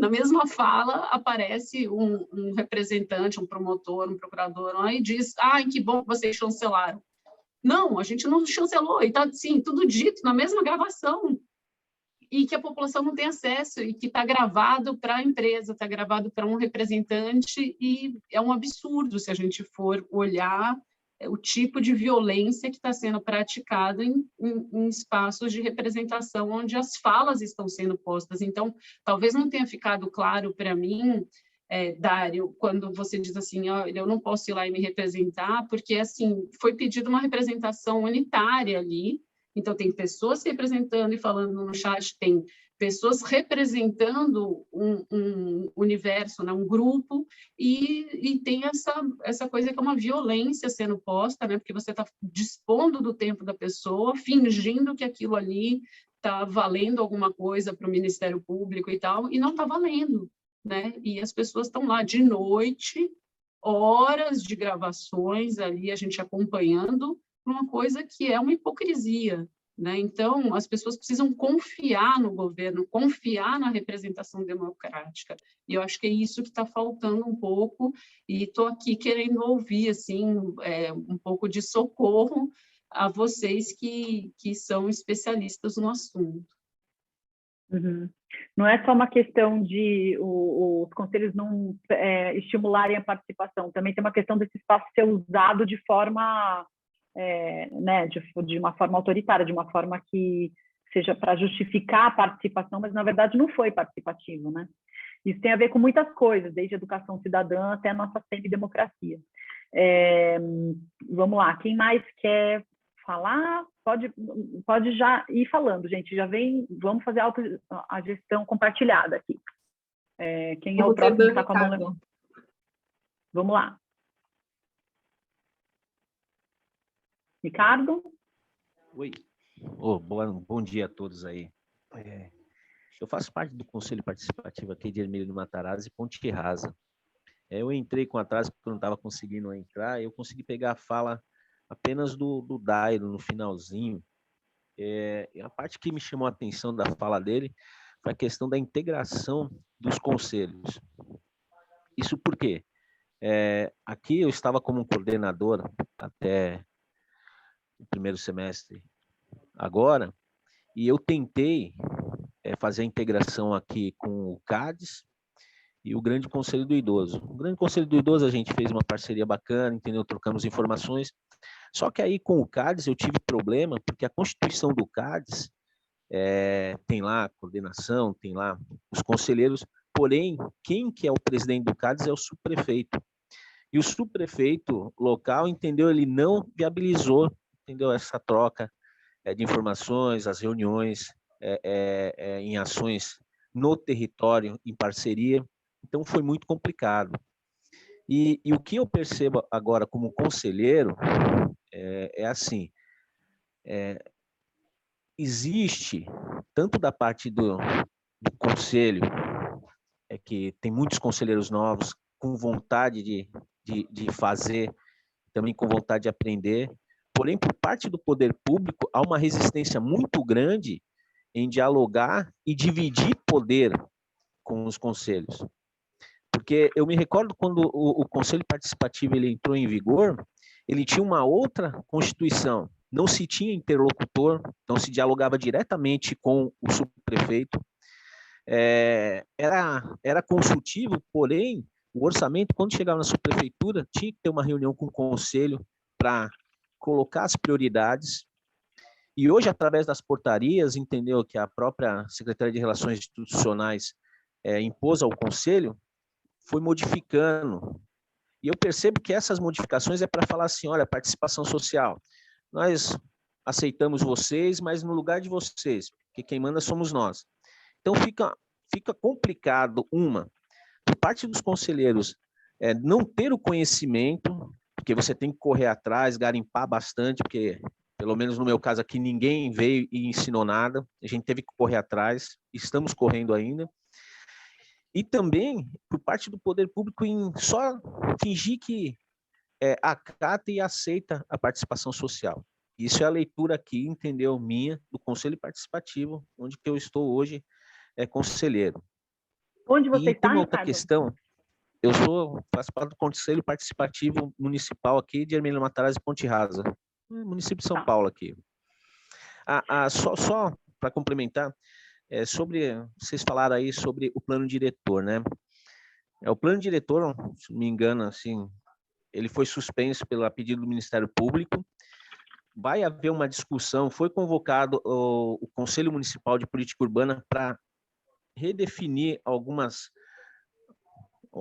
mesma fala aparece um representante, um promotor, um procurador lá, e diz, que bom que vocês chancelaram. Não, a gente não chancelou, e está, sim, tudo dito na mesma gravação, e que a população não tem acesso, e que está gravado para a empresa, está gravado para um representante, e é um absurdo se a gente for olhar o tipo de violência que está sendo praticada em espaços de representação onde as falas estão sendo postas. Então, talvez não tenha ficado claro para mim, Dário, quando você diz assim, eu não posso ir lá e me representar, porque assim, foi pedida uma representação unitária ali. Então, tem pessoas se representando e falando no chat, tem pessoas representando um universo, né, um grupo, e tem essa coisa que é uma violência sendo posta, né, porque você está dispondo do tempo da pessoa, fingindo que aquilo ali está valendo alguma coisa para o Ministério Público e tal, e não está valendo, né? E as pessoas estão lá de noite, horas de gravações ali, a gente acompanhando, uma coisa que é uma hipocrisia, né? Então, as pessoas precisam confiar no governo, confiar na representação democrática, e eu acho que é isso que está faltando um pouco, e estou aqui querendo ouvir, assim, um pouco de socorro a vocês que são especialistas no assunto. Uhum. Não é só uma questão de os conselhos não estimularem a participação, também tem uma questão desse espaço ser usado de forma, né, de uma forma autoritária, de uma forma que seja para justificar a participação, mas na verdade não foi participativo, né? Isso tem a ver com muitas coisas, desde educação cidadã até a nossa semidemocracia. Vamos lá, quem mais quer falar? Pode já ir falando, gente. Já vem, vamos fazer a gestão compartilhada aqui. Quem é o próximo que está com a mão levantada? Vamos lá. Ricardo? Oi. Bom dia a todos aí. Eu faço parte do Conselho Participativo aqui de Ermelino do Matarazzo e Ponte Rasa. Eu entrei com atraso porque eu não estava conseguindo entrar, eu consegui pegar a fala apenas do Dairo no finalzinho. A parte que me chamou a atenção da fala dele foi a questão da integração dos conselhos. Isso por quê? Aqui eu estava como coordenador até o primeiro semestre agora, e eu tentei fazer a integração aqui com o CADES e o Grande Conselho do Idoso. O Grande Conselho do Idoso a gente fez uma parceria bacana, entendeu? Trocamos informações. Só que aí com o CADES eu tive problema, porque a Constituição do CADES tem lá a coordenação, tem lá os conselheiros, porém, quem que é o presidente do CADES é o subprefeito. E o subprefeito local, entendeu? Ele não viabilizou, entendeu? Essa troca de informações, as reuniões em ações no território, em parceria. Então, foi muito complicado. E o que eu percebo agora como conselheiro assim, existe, tanto da parte do conselho, que tem muitos conselheiros novos com vontade de fazer, também com vontade de aprender, porém, por parte do poder público, há uma resistência muito grande em dialogar e dividir poder com os conselhos. Porque eu me recordo quando o Conselho Participativo ele entrou em vigor, ele tinha uma outra constituição, não se tinha interlocutor, não se dialogava diretamente com o subprefeito, era consultivo, porém, o orçamento, quando chegava na subprefeitura, tinha que ter uma reunião com o conselho para colocar as prioridades. E hoje, através das portarias, entendeu que a própria Secretaria de Relações Institucionais impôs ao conselho, foi modificando. E eu percebo que essas modificações é para falar assim, olha, participação social, nós aceitamos vocês, mas no lugar de vocês, porque quem manda somos nós. Então, fica complicado, por parte dos conselheiros, não ter o conhecimento, porque você tem que correr atrás, garimpar bastante, porque, pelo menos no meu caso aqui, ninguém veio e ensinou nada, a gente teve que correr atrás, estamos correndo ainda. E também, por parte do poder público, em só fingir que acata e aceita a participação social. Isso é a leitura aqui, entendeu, minha, do Conselho Participativo, onde que eu estou hoje conselheiro. Onde você está, tem outra Ricardo? questão, eu faço parte do Conselho Participativo Municipal aqui de Hermínio Matarazzo e Ponte Rasa, município de São Paulo aqui. Só para complementar, vocês falaram aí sobre o plano diretor, né? O plano diretor, se não me engano, assim, ele foi suspenso pelo pedido do Ministério Público. Vai haver uma discussão, foi convocado o Conselho Municipal de Política Urbana para redefinir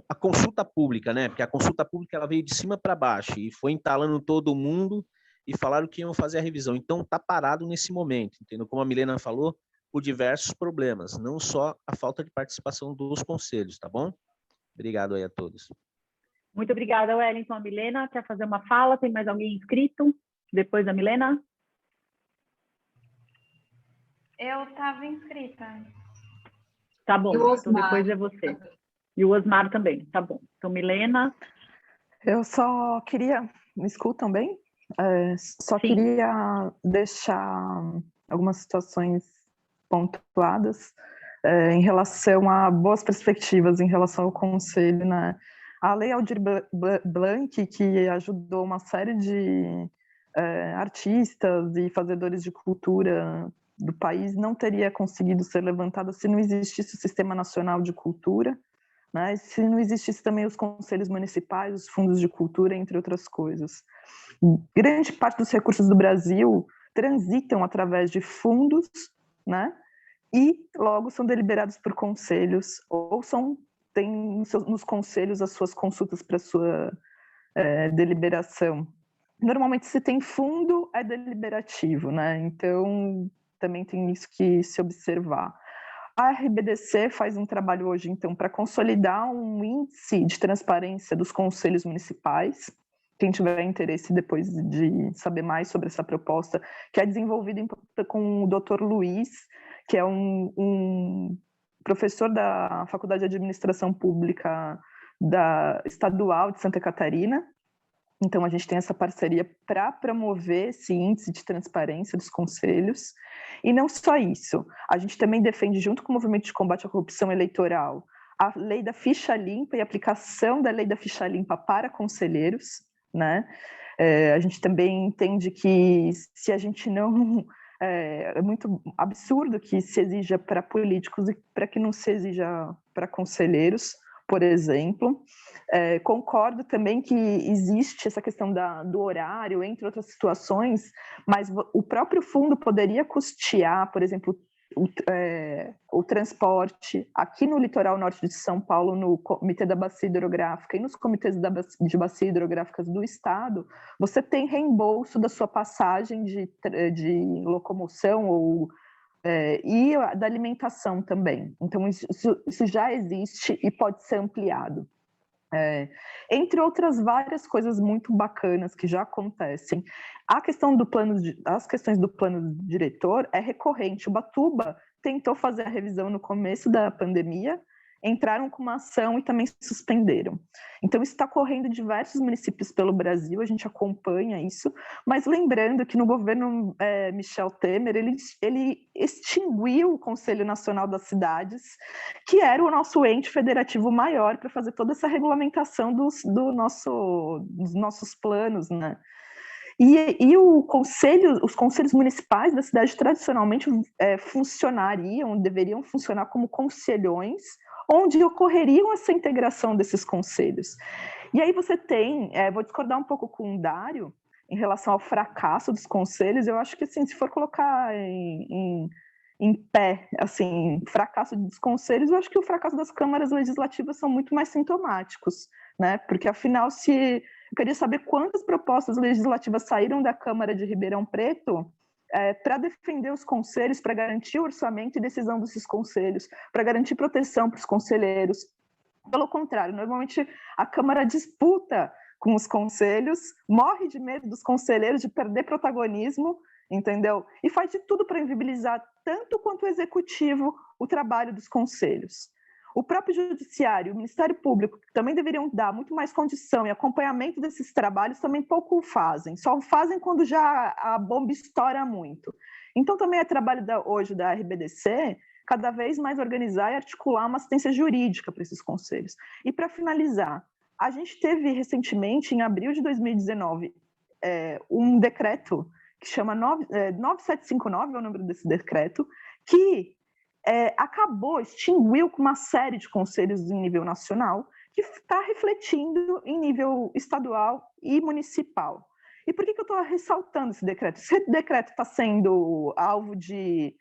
a consulta pública, né? Porque a consulta pública ela veio de cima para baixo e foi entalando todo mundo e falaram que iam fazer a revisão. Então, está parado nesse momento, entendeu? Como a Milena falou, por diversos problemas, não só a falta de participação dos conselhos, tá bom? Obrigado aí a todos. Muito obrigada, Wellington. A Milena quer fazer uma fala? Tem mais alguém inscrito? Depois da Milena? Eu estava inscrita. Tá bom, então depois é você. E o Osmar também, tá bom. Então, Milena. Eu só queria... Me escutam bem? Só Sim. Queria deixar algumas situações pontuadas em relação a boas perspectivas em relação ao Conselho, né? A Lei Aldir Blanc, que ajudou uma série de artistas e fazedores de cultura do país, não teria conseguido ser levantada se não existisse o Sistema Nacional de Cultura, né? Se não existisse também os conselhos municipais, os fundos de cultura, entre outras coisas. Grande parte dos recursos do Brasil transitam através de fundos, né? E logo são deliberados por conselhos, ou têm nos conselhos as suas consultas para sua deliberação. Normalmente, se tem fundo, é deliberativo, né? Então, também tem isso que se observar. A RBDC faz um trabalho hoje, então, para consolidar um índice de transparência dos conselhos municipais. Quem tiver interesse depois de saber mais sobre essa proposta, que é desenvolvida com o Dr. Luiz, que é um professor da Faculdade de Administração Pública Estadual de Santa Catarina. Então, a gente tem essa parceria para promover esse índice de transparência dos conselhos. E não só isso, a gente também defende, junto com o Movimento de Combate à Corrupção Eleitoral, a lei da ficha limpa e a aplicação da lei da ficha limpa para conselheiros, né? A gente também entende que se a gente não... É muito absurdo que se exija para políticos e para que não se exija para conselheiros, por exemplo. Concordo também que existe essa questão do horário, entre outras situações, mas o próprio fundo poderia custear, por exemplo, o transporte aqui no litoral norte de São Paulo, no Comitê da Bacia Hidrográfica e nos comitês de bacia hidrográficas do Estado. Você tem reembolso da sua passagem de locomoção e da alimentação também. Então, isso já existe e pode ser ampliado. Entre outras várias coisas muito bacanas que já acontecem. As questões do plano diretor é recorrente. Ubatuba tentou fazer a revisão no começo da pandemia, entraram com uma ação e também suspenderam. Então, isso está ocorrendo em diversos municípios pelo Brasil, a gente acompanha isso, mas lembrando que no governo Michel Temer, ele extinguiu o Conselho Nacional das Cidades, que era o nosso ente federativo maior para fazer toda essa regulamentação dos nossos planos, né? E os conselhos municipais da cidade tradicionalmente deveriam funcionar como conselhões, onde ocorreriam essa integração desses conselhos. E aí você tem, vou discordar um pouco com o Dário, em relação ao fracasso dos conselhos. Eu acho que, assim, se for colocar em pé, assim, fracasso dos conselhos, eu acho que o fracasso das câmaras legislativas são muito mais sintomáticos, né? Porque, afinal, eu queria saber quantas propostas legislativas saíram da Câmara de Ribeirão Preto para defender os conselhos, para garantir o orçamento e decisão desses conselhos, para garantir proteção para os conselheiros. Pelo contrário, normalmente a Câmara disputa com os conselhos, morre de medo dos conselheiros de perder protagonismo, entendeu? E faz de tudo para inviabilizar tanto quanto o executivo o trabalho dos conselhos. O próprio judiciário, o Ministério Público, que também deveriam dar muito mais condição e acompanhamento desses trabalhos, também pouco fazem. Só fazem quando já a bomba estoura muito. Então, também é trabalho hoje da RBDC cada vez mais organizar e articular uma assistência jurídica para esses conselhos. E, para finalizar, a gente teve recentemente, em abril de 2019, um decreto que chama 9759, é o número desse decreto, que extinguiu com uma série de conselhos em nível nacional, que está refletindo em nível estadual e municipal. E por que eu estou ressaltando esse decreto? Esse decreto está sendo alvo de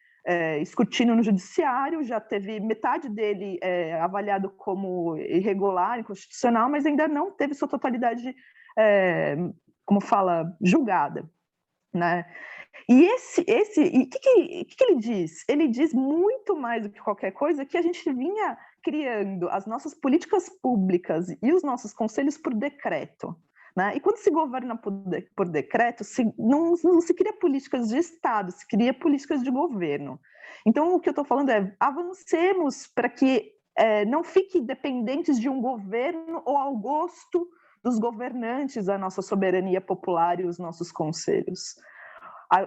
escrutínio no judiciário, já teve metade dele avaliado como irregular, inconstitucional, mas ainda não teve sua totalidade, julgada, né? E o que ele diz? Ele diz muito mais do que qualquer coisa que a gente vinha criando as nossas políticas públicas e os nossos conselhos por decreto, né? E quando se governa por decreto, não se cria políticas de Estado, se cria políticas de governo. Então, o que eu estou falando é avancemos para que não fique dependentes de um governo ou ao gosto dos governantes a nossa soberania popular e os nossos conselhos.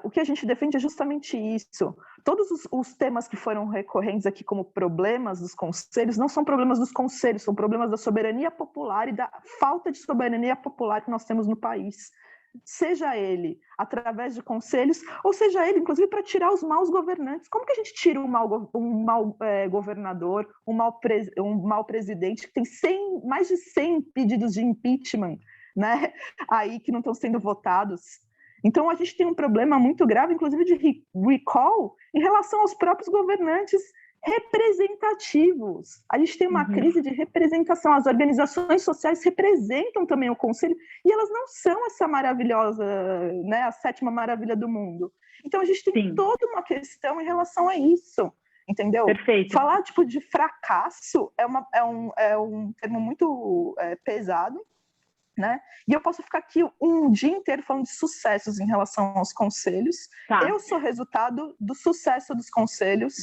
O que a gente defende é justamente isso. Todos os temas que foram recorrentes aqui como problemas dos conselhos não são problemas dos conselhos, são problemas da soberania popular e da falta de soberania popular que nós temos no país. Seja ele através de conselhos, ou seja ele, inclusive, para tirar os maus governantes. Como que a gente tira um mau governador, um mau presidente que tem mais de 100 pedidos de impeachment, né, aí que não estão sendo votados? Então, a gente tem um problema muito grave, inclusive de recall, em relação aos próprios governantes representativos. A gente tem uma crise de representação. As organizações sociais representam também o Conselho, e elas não são essa maravilhosa, né, a 7ª maravilha do mundo. Então, a gente tem toda uma questão em relação a isso, entendeu? Perfeito. Falar de fracasso é um termo muito pesado, né? E eu posso ficar aqui um dia inteiro falando de sucessos em relação aos conselhos. Eu sou resultado do sucesso dos conselhos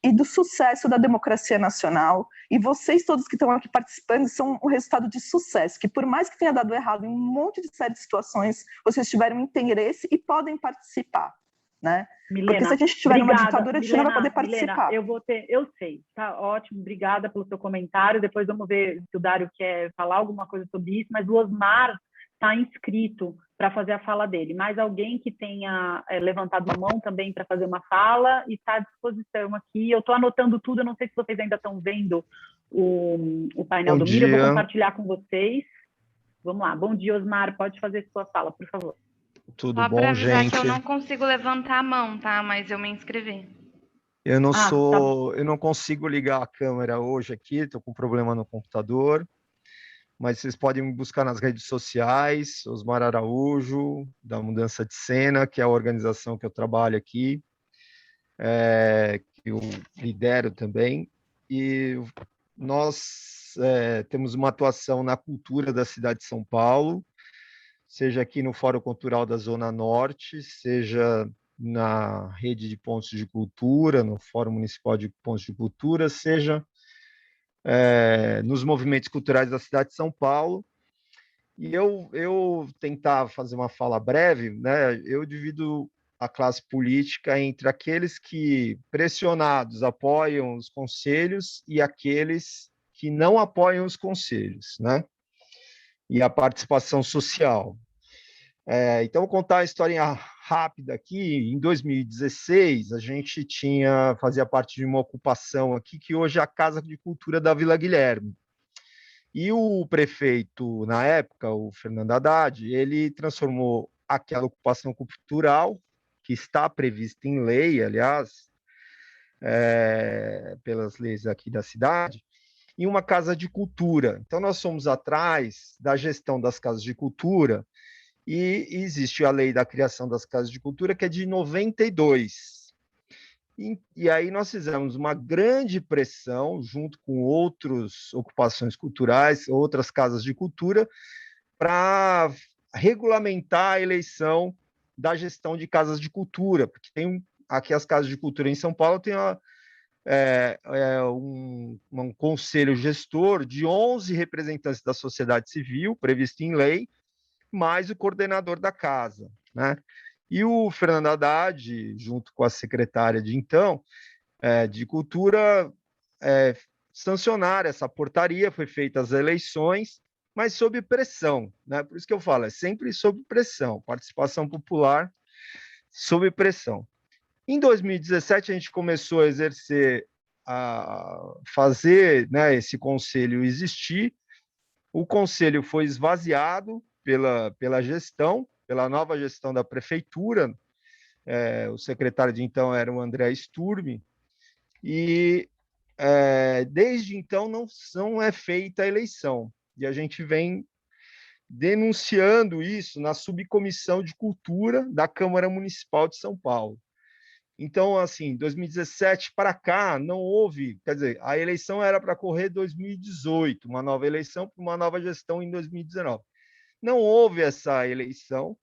e do sucesso da democracia nacional, e vocês todos que estão aqui participando são o resultado de sucesso, que por mais que tenha dado errado em um monte de série de situações, vocês tiveram interesse e podem participar, né? Milena, porque se a gente tiver uma obrigada, ditadura, a gente não vai poder participar. Milena, eu sei, tá ótimo, obrigada pelo seu comentário. Depois vamos ver se o Dário quer falar alguma coisa sobre isso, mas o Osmar está inscrito para fazer a fala dele. Mais alguém que tenha levantado a mão também para fazer uma fala e está à disposição aqui. Eu estou anotando tudo, eu não sei se vocês ainda estão vendo o painel do Miro, eu vou compartilhar com vocês. Vamos lá, bom dia, Osmar, pode fazer sua fala, por favor. Tudo Só bom, para avisar gente? que eu não consigo levantar a mão, tá? Mas eu me inscrevi. Eu não tá eu não consigo ligar a câmera hoje aqui, estou com problema no computador, mas vocês podem me buscar nas redes sociais, Osmar Araújo, da Mudança de Cena, que é a organização que eu trabalho aqui, que eu lidero também, e nós temos uma atuação na cultura da cidade de São Paulo, seja aqui no Fórum Cultural da Zona Norte, seja na rede de pontos de cultura, no Fórum Municipal de Pontos de Cultura, seja nos movimentos culturais da cidade de São Paulo. E eu tentar fazer uma fala breve, né? Eu divido a classe política entre aqueles que, pressionados, apoiam os conselhos e aqueles que não apoiam os conselhos, né? E a participação social. Então, vou contar uma historinha rápida aqui. Em 2016, a gente fazia parte de uma ocupação aqui, que hoje é a Casa de Cultura da Vila Guilherme. E o prefeito, na época, o Fernando Haddad, ele transformou aquela ocupação cultural, que está prevista em lei, aliás, pelas leis aqui da cidade, em uma casa de cultura. Então, nós fomos atrás da gestão das casas de cultura, e existe a lei da criação das casas de cultura, que é de 92. E aí nós fizemos uma grande pressão, junto com outras ocupações culturais, outras casas de cultura, para regulamentar a eleição da gestão de casas de cultura, porque tem aqui as casas de cultura em São Paulo, tem um conselho gestor de 11 representantes da sociedade civil, previsto em lei, mais o coordenador da casa, né? E o Fernando Haddad, junto com a secretária de então, de Cultura, sancionaram essa portaria, foi feitas as eleições, mas sob pressão, né? Por isso que eu falo, é sempre sob pressão, participação popular sob pressão. Em 2017, a gente começou a exercer, a fazer, né, esse conselho existir. O conselho foi esvaziado pela gestão, pela nova gestão da prefeitura. O secretário de então era o André Sturmi, e desde então não é feita a eleição. E a gente vem denunciando isso na subcomissão de cultura da Câmara Municipal de São Paulo. Então, assim, 2017 para cá não houve, quer dizer, a eleição era para correr 2018, uma nova eleição para uma nova gestão em 2019. Não houve essa eleição,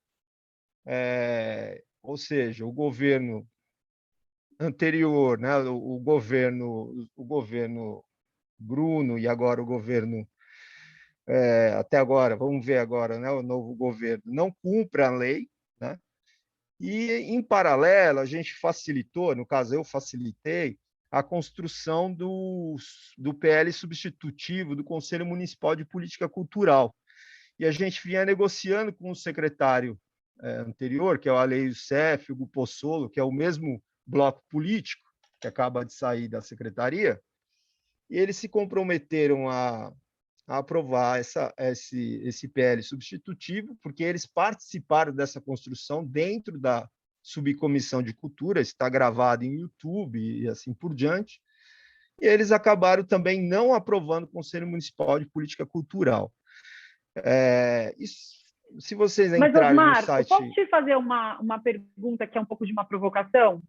ou seja, o governo anterior, né, o governo Bruno e agora o governo, até agora, vamos ver agora, né, o novo governo, não cumpre a lei, né? E, em paralelo, a gente facilitou, no caso eu facilitei, a construção do PL substitutivo do Conselho Municipal de Política Cultural. E a gente vinha negociando com o secretário anterior, que é o Aleio Cef, o Hugo Pozzolo, que é o mesmo bloco político que acaba de sair da secretaria, e eles se comprometeram a aprovar esse PL substitutivo, porque eles participaram dessa construção dentro da subcomissão de cultura, está gravado em YouTube e assim por diante, e eles acabaram também não aprovando o Conselho Municipal de Política Cultural. Se vocês entrarem no site... Posso te fazer uma pergunta que é um pouco de uma provocação?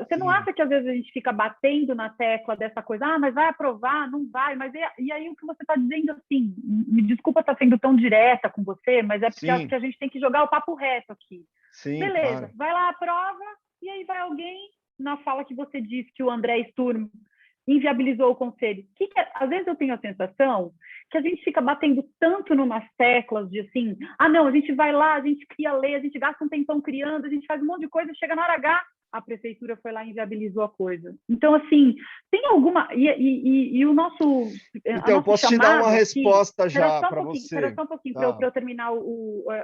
Você não acha que às vezes a gente fica batendo na tecla dessa coisa, mas vai aprovar, não vai, mas e aí o que você está dizendo, assim, me desculpa estar sendo tão direta com você, mas é porque acho que a gente tem que jogar o papo reto aqui. Sim, beleza, claro. Vai lá, aprova, e aí vai alguém, na fala que você disse que o André Sturm inviabilizou o conselho. Às vezes eu tenho a sensação que a gente fica batendo tanto numas teclas de assim, não, a gente vai lá, a gente cria lei, a gente gasta um tempão criando, a gente faz um monte de coisa, chega na hora H, a prefeitura foi lá e inviabilizou a coisa. Então, assim, tem alguma... E o nosso... Então, eu posso te dar uma resposta já para você. Espera só um pouquinho, para eu terminar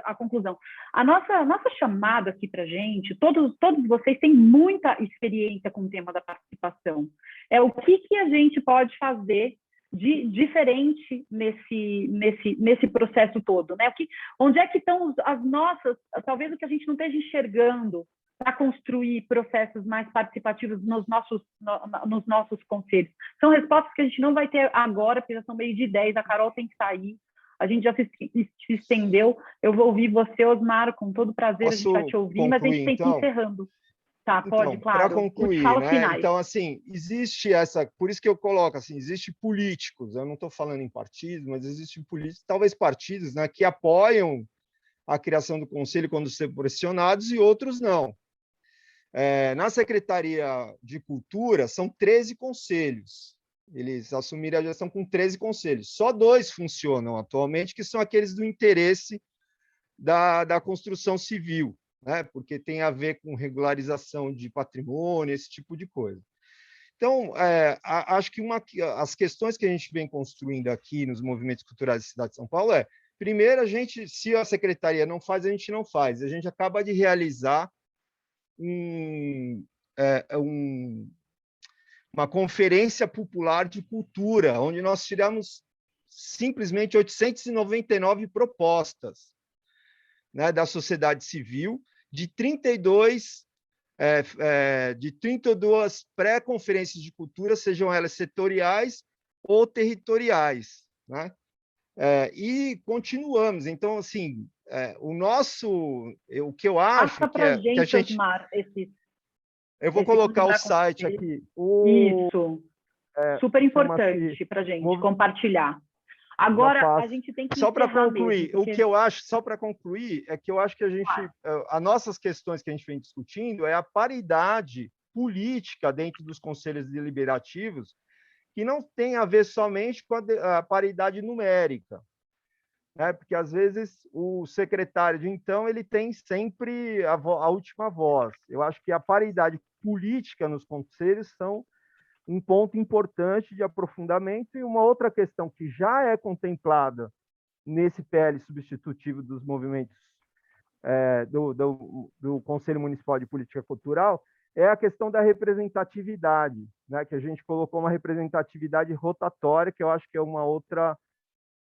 a conclusão. A nossa chamada aqui para a gente, todos vocês têm muita experiência com o tema da participação. O que a gente pode fazer de diferente nesse processo todo, né? Onde é que estão as nossas... Talvez o que a gente não esteja enxergando para construir processos mais participativos nos nossos conselhos. São respostas que a gente não vai ter agora, porque já são meio de 10, a Carol tem que sair, a gente já se estendeu, eu vou ouvir você, Osmar, com todo prazer. Posso a gente vai te ouvir, mas a gente tem que ir encerrando. Tá, pode, Então, para claro. concluir, Fala né? finais. Então, assim, existe essa, por isso que eu coloco assim, existe políticos, eu não estou falando em partidos, mas existem políticos, talvez partidos, né, que apoiam a criação do conselho quando são pressionados e outros não. Na Secretaria de Cultura, são 13 conselhos. Eles assumiram a gestão com 13 conselhos. Só 2 funcionam atualmente, que são aqueles do interesse da construção civil, né? Porque tem a ver com regularização de patrimônio, esse tipo de coisa. Então, acho que as questões que a gente vem construindo aqui nos movimentos culturais da cidade de São Paulo primeiro, se a secretaria não faz, a gente não faz. A gente acaba de realizar uma conferência popular de cultura, onde nós tiramos simplesmente 899 propostas, né, da sociedade civil, de 32 pré-conferências de cultura, sejam elas setoriais ou territoriais, né? E continuamos. Então, assim, o que eu acho Passa para a gente, Osmar, eu vou colocar o site aqui. Isso. Super importante para a gente compartilhar. Agora, a gente tem que só para concluir, mesmo, porque... o que eu acho, só para concluir, é que eu acho que as nossas questões que a gente vem discutindo é a paridade política dentro dos conselhos deliberativos, que não tem a ver somente com a paridade numérica, né? Porque às vezes o secretário de então ele tem sempre a última voz. Eu acho que a paridade política nos conselhos são um ponto importante de aprofundamento, e uma outra questão que já é contemplada nesse PL substitutivo dos movimentos do Conselho Municipal de Política Cultural é a questão da representatividade, né? Que a gente colocou uma representatividade rotatória, que eu acho que é uma outra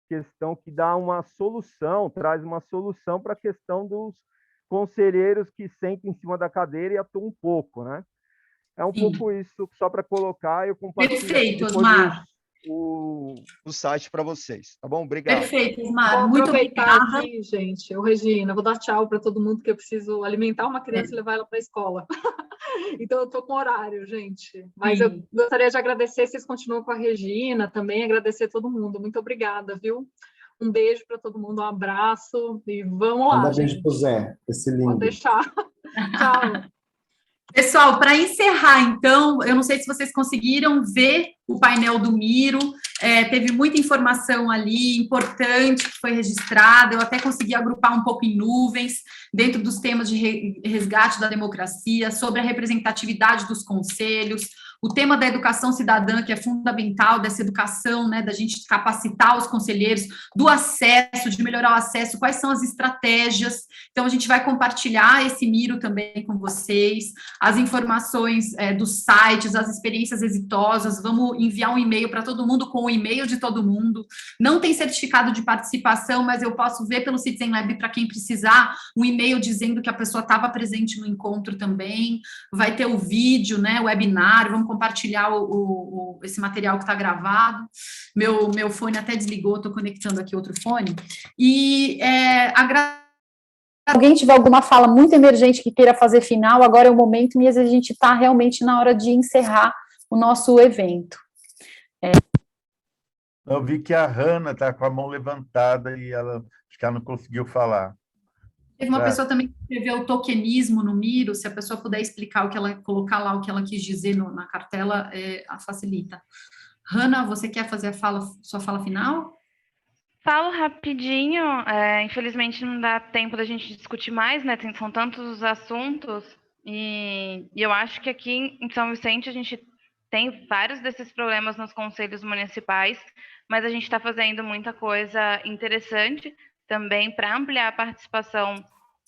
questão que dá uma solução, traz uma solução para a questão dos conselheiros que sentem em cima da cadeira e atuam um pouco, né? É um pouco isso, só para colocar, eu compartilho Perfeito, Osmar. o site para vocês, tá bom? Obrigado. Perfeito, Osmar. Vou Muito aproveitar obrigada. aqui, gente. Regina, vou dar tchau para todo mundo, que eu preciso alimentar uma criança e levar ela para a escola. Então, eu estou com horário, gente. Mas eu gostaria de agradecer, vocês continuam com a Regina também, agradecer todo mundo. Muito obrigada, viu? Um beijo para todo mundo, um abraço e vamos lá, Manda gente. beijo pro Zé, esse lindo. Pode deixar. Tchau. Pessoal, para encerrar, então, eu não sei se vocês conseguiram ver o painel do Miro, teve muita informação ali, importante, que foi registrada, eu até consegui agrupar um pouco em nuvens, dentro dos temas de resgate da democracia, sobre a representatividade dos conselhos, o tema da educação cidadã, que é fundamental, dessa educação, né, da gente capacitar os conselheiros, do acesso, de melhorar o acesso, quais são as estratégias. Então, a gente vai compartilhar esse Miro também com vocês, as informações dos sites, as experiências exitosas, vamos enviar um e-mail para todo mundo com o e-mail de todo mundo. Não tem certificado de participação, mas eu posso ver pelo Citizen Lab para quem precisar, um e-mail dizendo que a pessoa estava presente no encontro também, vai ter o vídeo, né, o webinar, vamos compartilhar esse material que está gravado. Meu fone até desligou, estou conectando aqui outro fone. E alguém tiver alguma fala muito emergente que queira fazer final, agora é o momento, e às vezes a gente está realmente na hora de encerrar o nosso evento. Eu vi que a Hanna está com a mão levantada e acho que ela não conseguiu falar. Teve uma pessoa também que escreveu o tokenismo no Miro, se a pessoa puder explicar colocar lá o que ela quis dizer na cartela, facilita. Hanna, você quer fazer sua fala final? Falo rapidinho, infelizmente não dá tempo da gente discutir mais, né? São tantos os assuntos, e eu acho que aqui em São Vicente a gente tem vários desses problemas nos conselhos municipais, mas a gente está fazendo muita coisa interessante também para ampliar a participação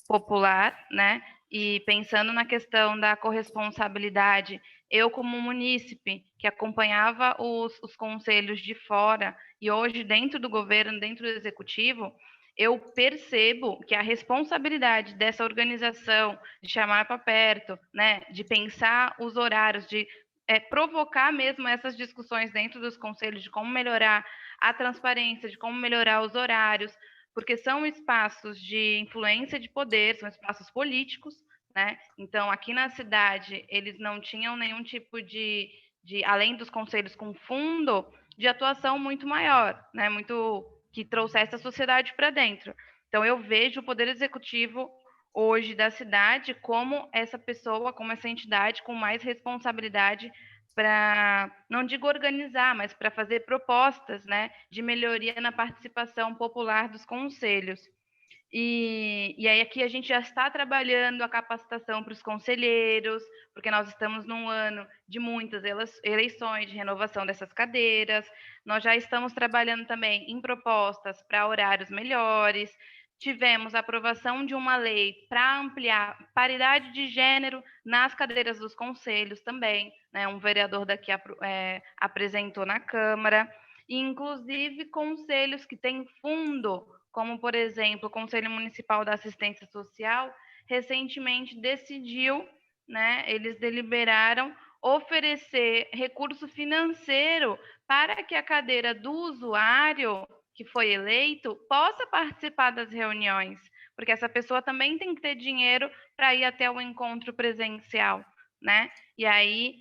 popular, né? E pensando na questão da corresponsabilidade, eu como munícipe que acompanhava os conselhos de fora e hoje dentro do governo, dentro do executivo, eu percebo que a responsabilidade dessa organização de chamar para perto, né, de pensar os horários, de provocar mesmo essas discussões dentro dos conselhos de como melhorar a transparência, de como melhorar os horários, porque são espaços de influência de poder, são espaços políticos, né? Então, aqui na cidade, eles não tinham nenhum tipo de além dos conselhos com fundo, de atuação muito maior, né? Muito que trouxesse a sociedade para dentro. Então, eu vejo o Poder Executivo hoje da cidade como essa pessoa, como essa entidade com mais responsabilidade para, não digo organizar, mas para fazer propostas, né, de melhoria na participação popular dos conselhos. E aí aqui a gente já está trabalhando a capacitação para os conselheiros, porque nós estamos num ano de muitas eleições, de renovação dessas cadeiras. Nós já estamos trabalhando também em propostas para horários melhores. Tivemos a aprovação de uma lei para ampliar paridade de gênero nas cadeiras dos conselhos também, né? Um vereador daqui apresentou na Câmara. E, inclusive, conselhos que têm fundo, como, por exemplo, o Conselho Municipal da Assistência Social, recentemente decidiu, né, eles deliberaram oferecer recurso financeiro para que a cadeira do usuário que foi eleito possa participar das reuniões, porque essa pessoa também tem que ter dinheiro para ir até o encontro presencial, né? E aí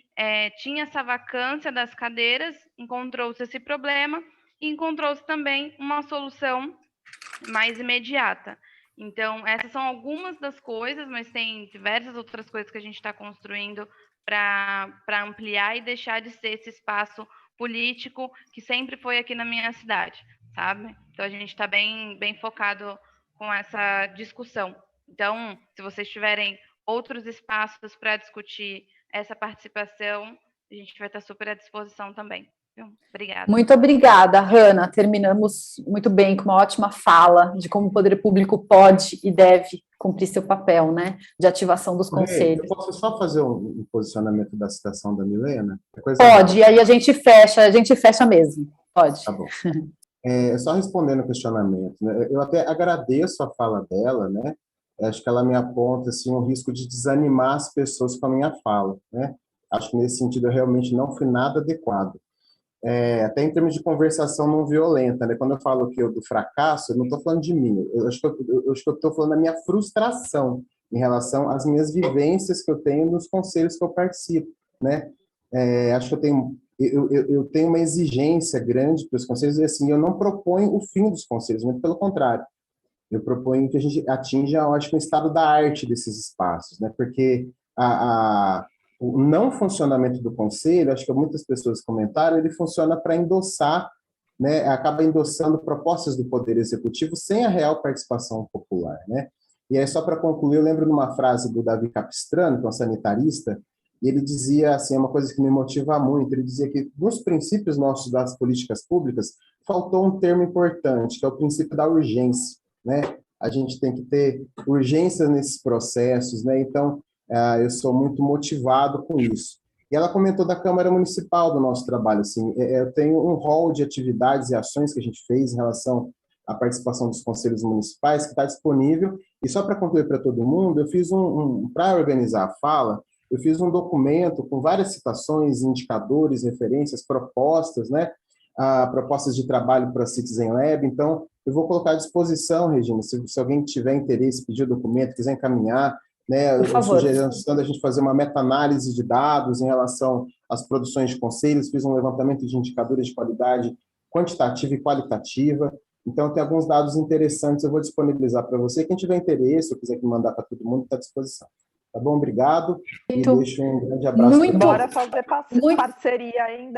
tinha essa vacância das cadeiras, encontrou-se esse problema e encontrou-se também uma solução mais imediata. Então, essas são algumas das coisas, mas tem diversas outras coisas que a gente está construindo para ampliar e deixar de ser esse espaço político que sempre foi aqui na minha cidade, sabe? Então, a gente está bem focado com essa discussão. Então, se vocês tiverem outros espaços para discutir essa participação, a gente vai estar super à disposição também. Obrigada. Muito obrigada, Hanna. Terminamos muito bem, com uma ótima fala de como o poder público pode e deve cumprir seu papel, né, de ativação dos conselhos. Eu posso só fazer um posicionamento da citação da Milena? Pode, e aí a gente fecha mesmo. Pode. Tá bom. Só respondendo o questionamento, né, eu até agradeço a fala dela, né, acho que ela me aponta assim, um risco de desanimar as pessoas com a minha fala, né, acho que nesse sentido eu realmente não fui nada adequado. Até em termos de conversação não violenta, né? Quando eu falo que do fracasso, eu não estou falando de mim, eu acho que eu estou falando da minha frustração em relação às minhas vivências que eu tenho nos conselhos que eu participo, né? Acho que eu tenho uma exigência grande para os conselhos, e assim, eu não proponho o fim dos conselhos, muito pelo contrário, eu proponho que a gente atinja, eu acho, um estado da arte desses espaços, né? Porque o não funcionamento do conselho, acho que muitas pessoas comentaram, ele funciona para endossar, né, acaba endossando propostas do Poder Executivo sem a real participação popular, né? E aí, só para concluir, eu lembro de uma frase do Davi Capistrano, que é um sanitarista, e ele dizia, assim, uma coisa que me motiva muito, ele dizia que nos princípios nossos das políticas públicas, faltou um termo importante, que é o princípio da urgência, né? A gente tem que ter urgência nesses processos, né? Então, eu sou muito motivado com isso. E ela comentou da Câmara Municipal do nosso trabalho. Assim, eu tenho um rol de atividades e ações que a gente fez em relação à participação dos conselhos municipais, que está disponível. E só para concluir para todo mundo, eu fiz para organizar a fala, eu fiz um documento com várias citações, indicadores, referências, propostas, né? Propostas de trabalho para a Citizen Lab. Então, eu vou colocar à disposição, Regina, se alguém tiver interesse, pedir o documento, quiser encaminhar, né, eu sugerindo a gente fazer uma meta-análise de dados em relação às produções de conselhos, fiz um levantamento de indicadores de qualidade quantitativa e qualitativa, então tem alguns dados interessantes, eu vou disponibilizar para você, quem tiver interesse, ou quiser que mandar para todo mundo, está à disposição. Tá bom? Obrigado, e deixo um grande abraço. Bora fazer parceria ainda.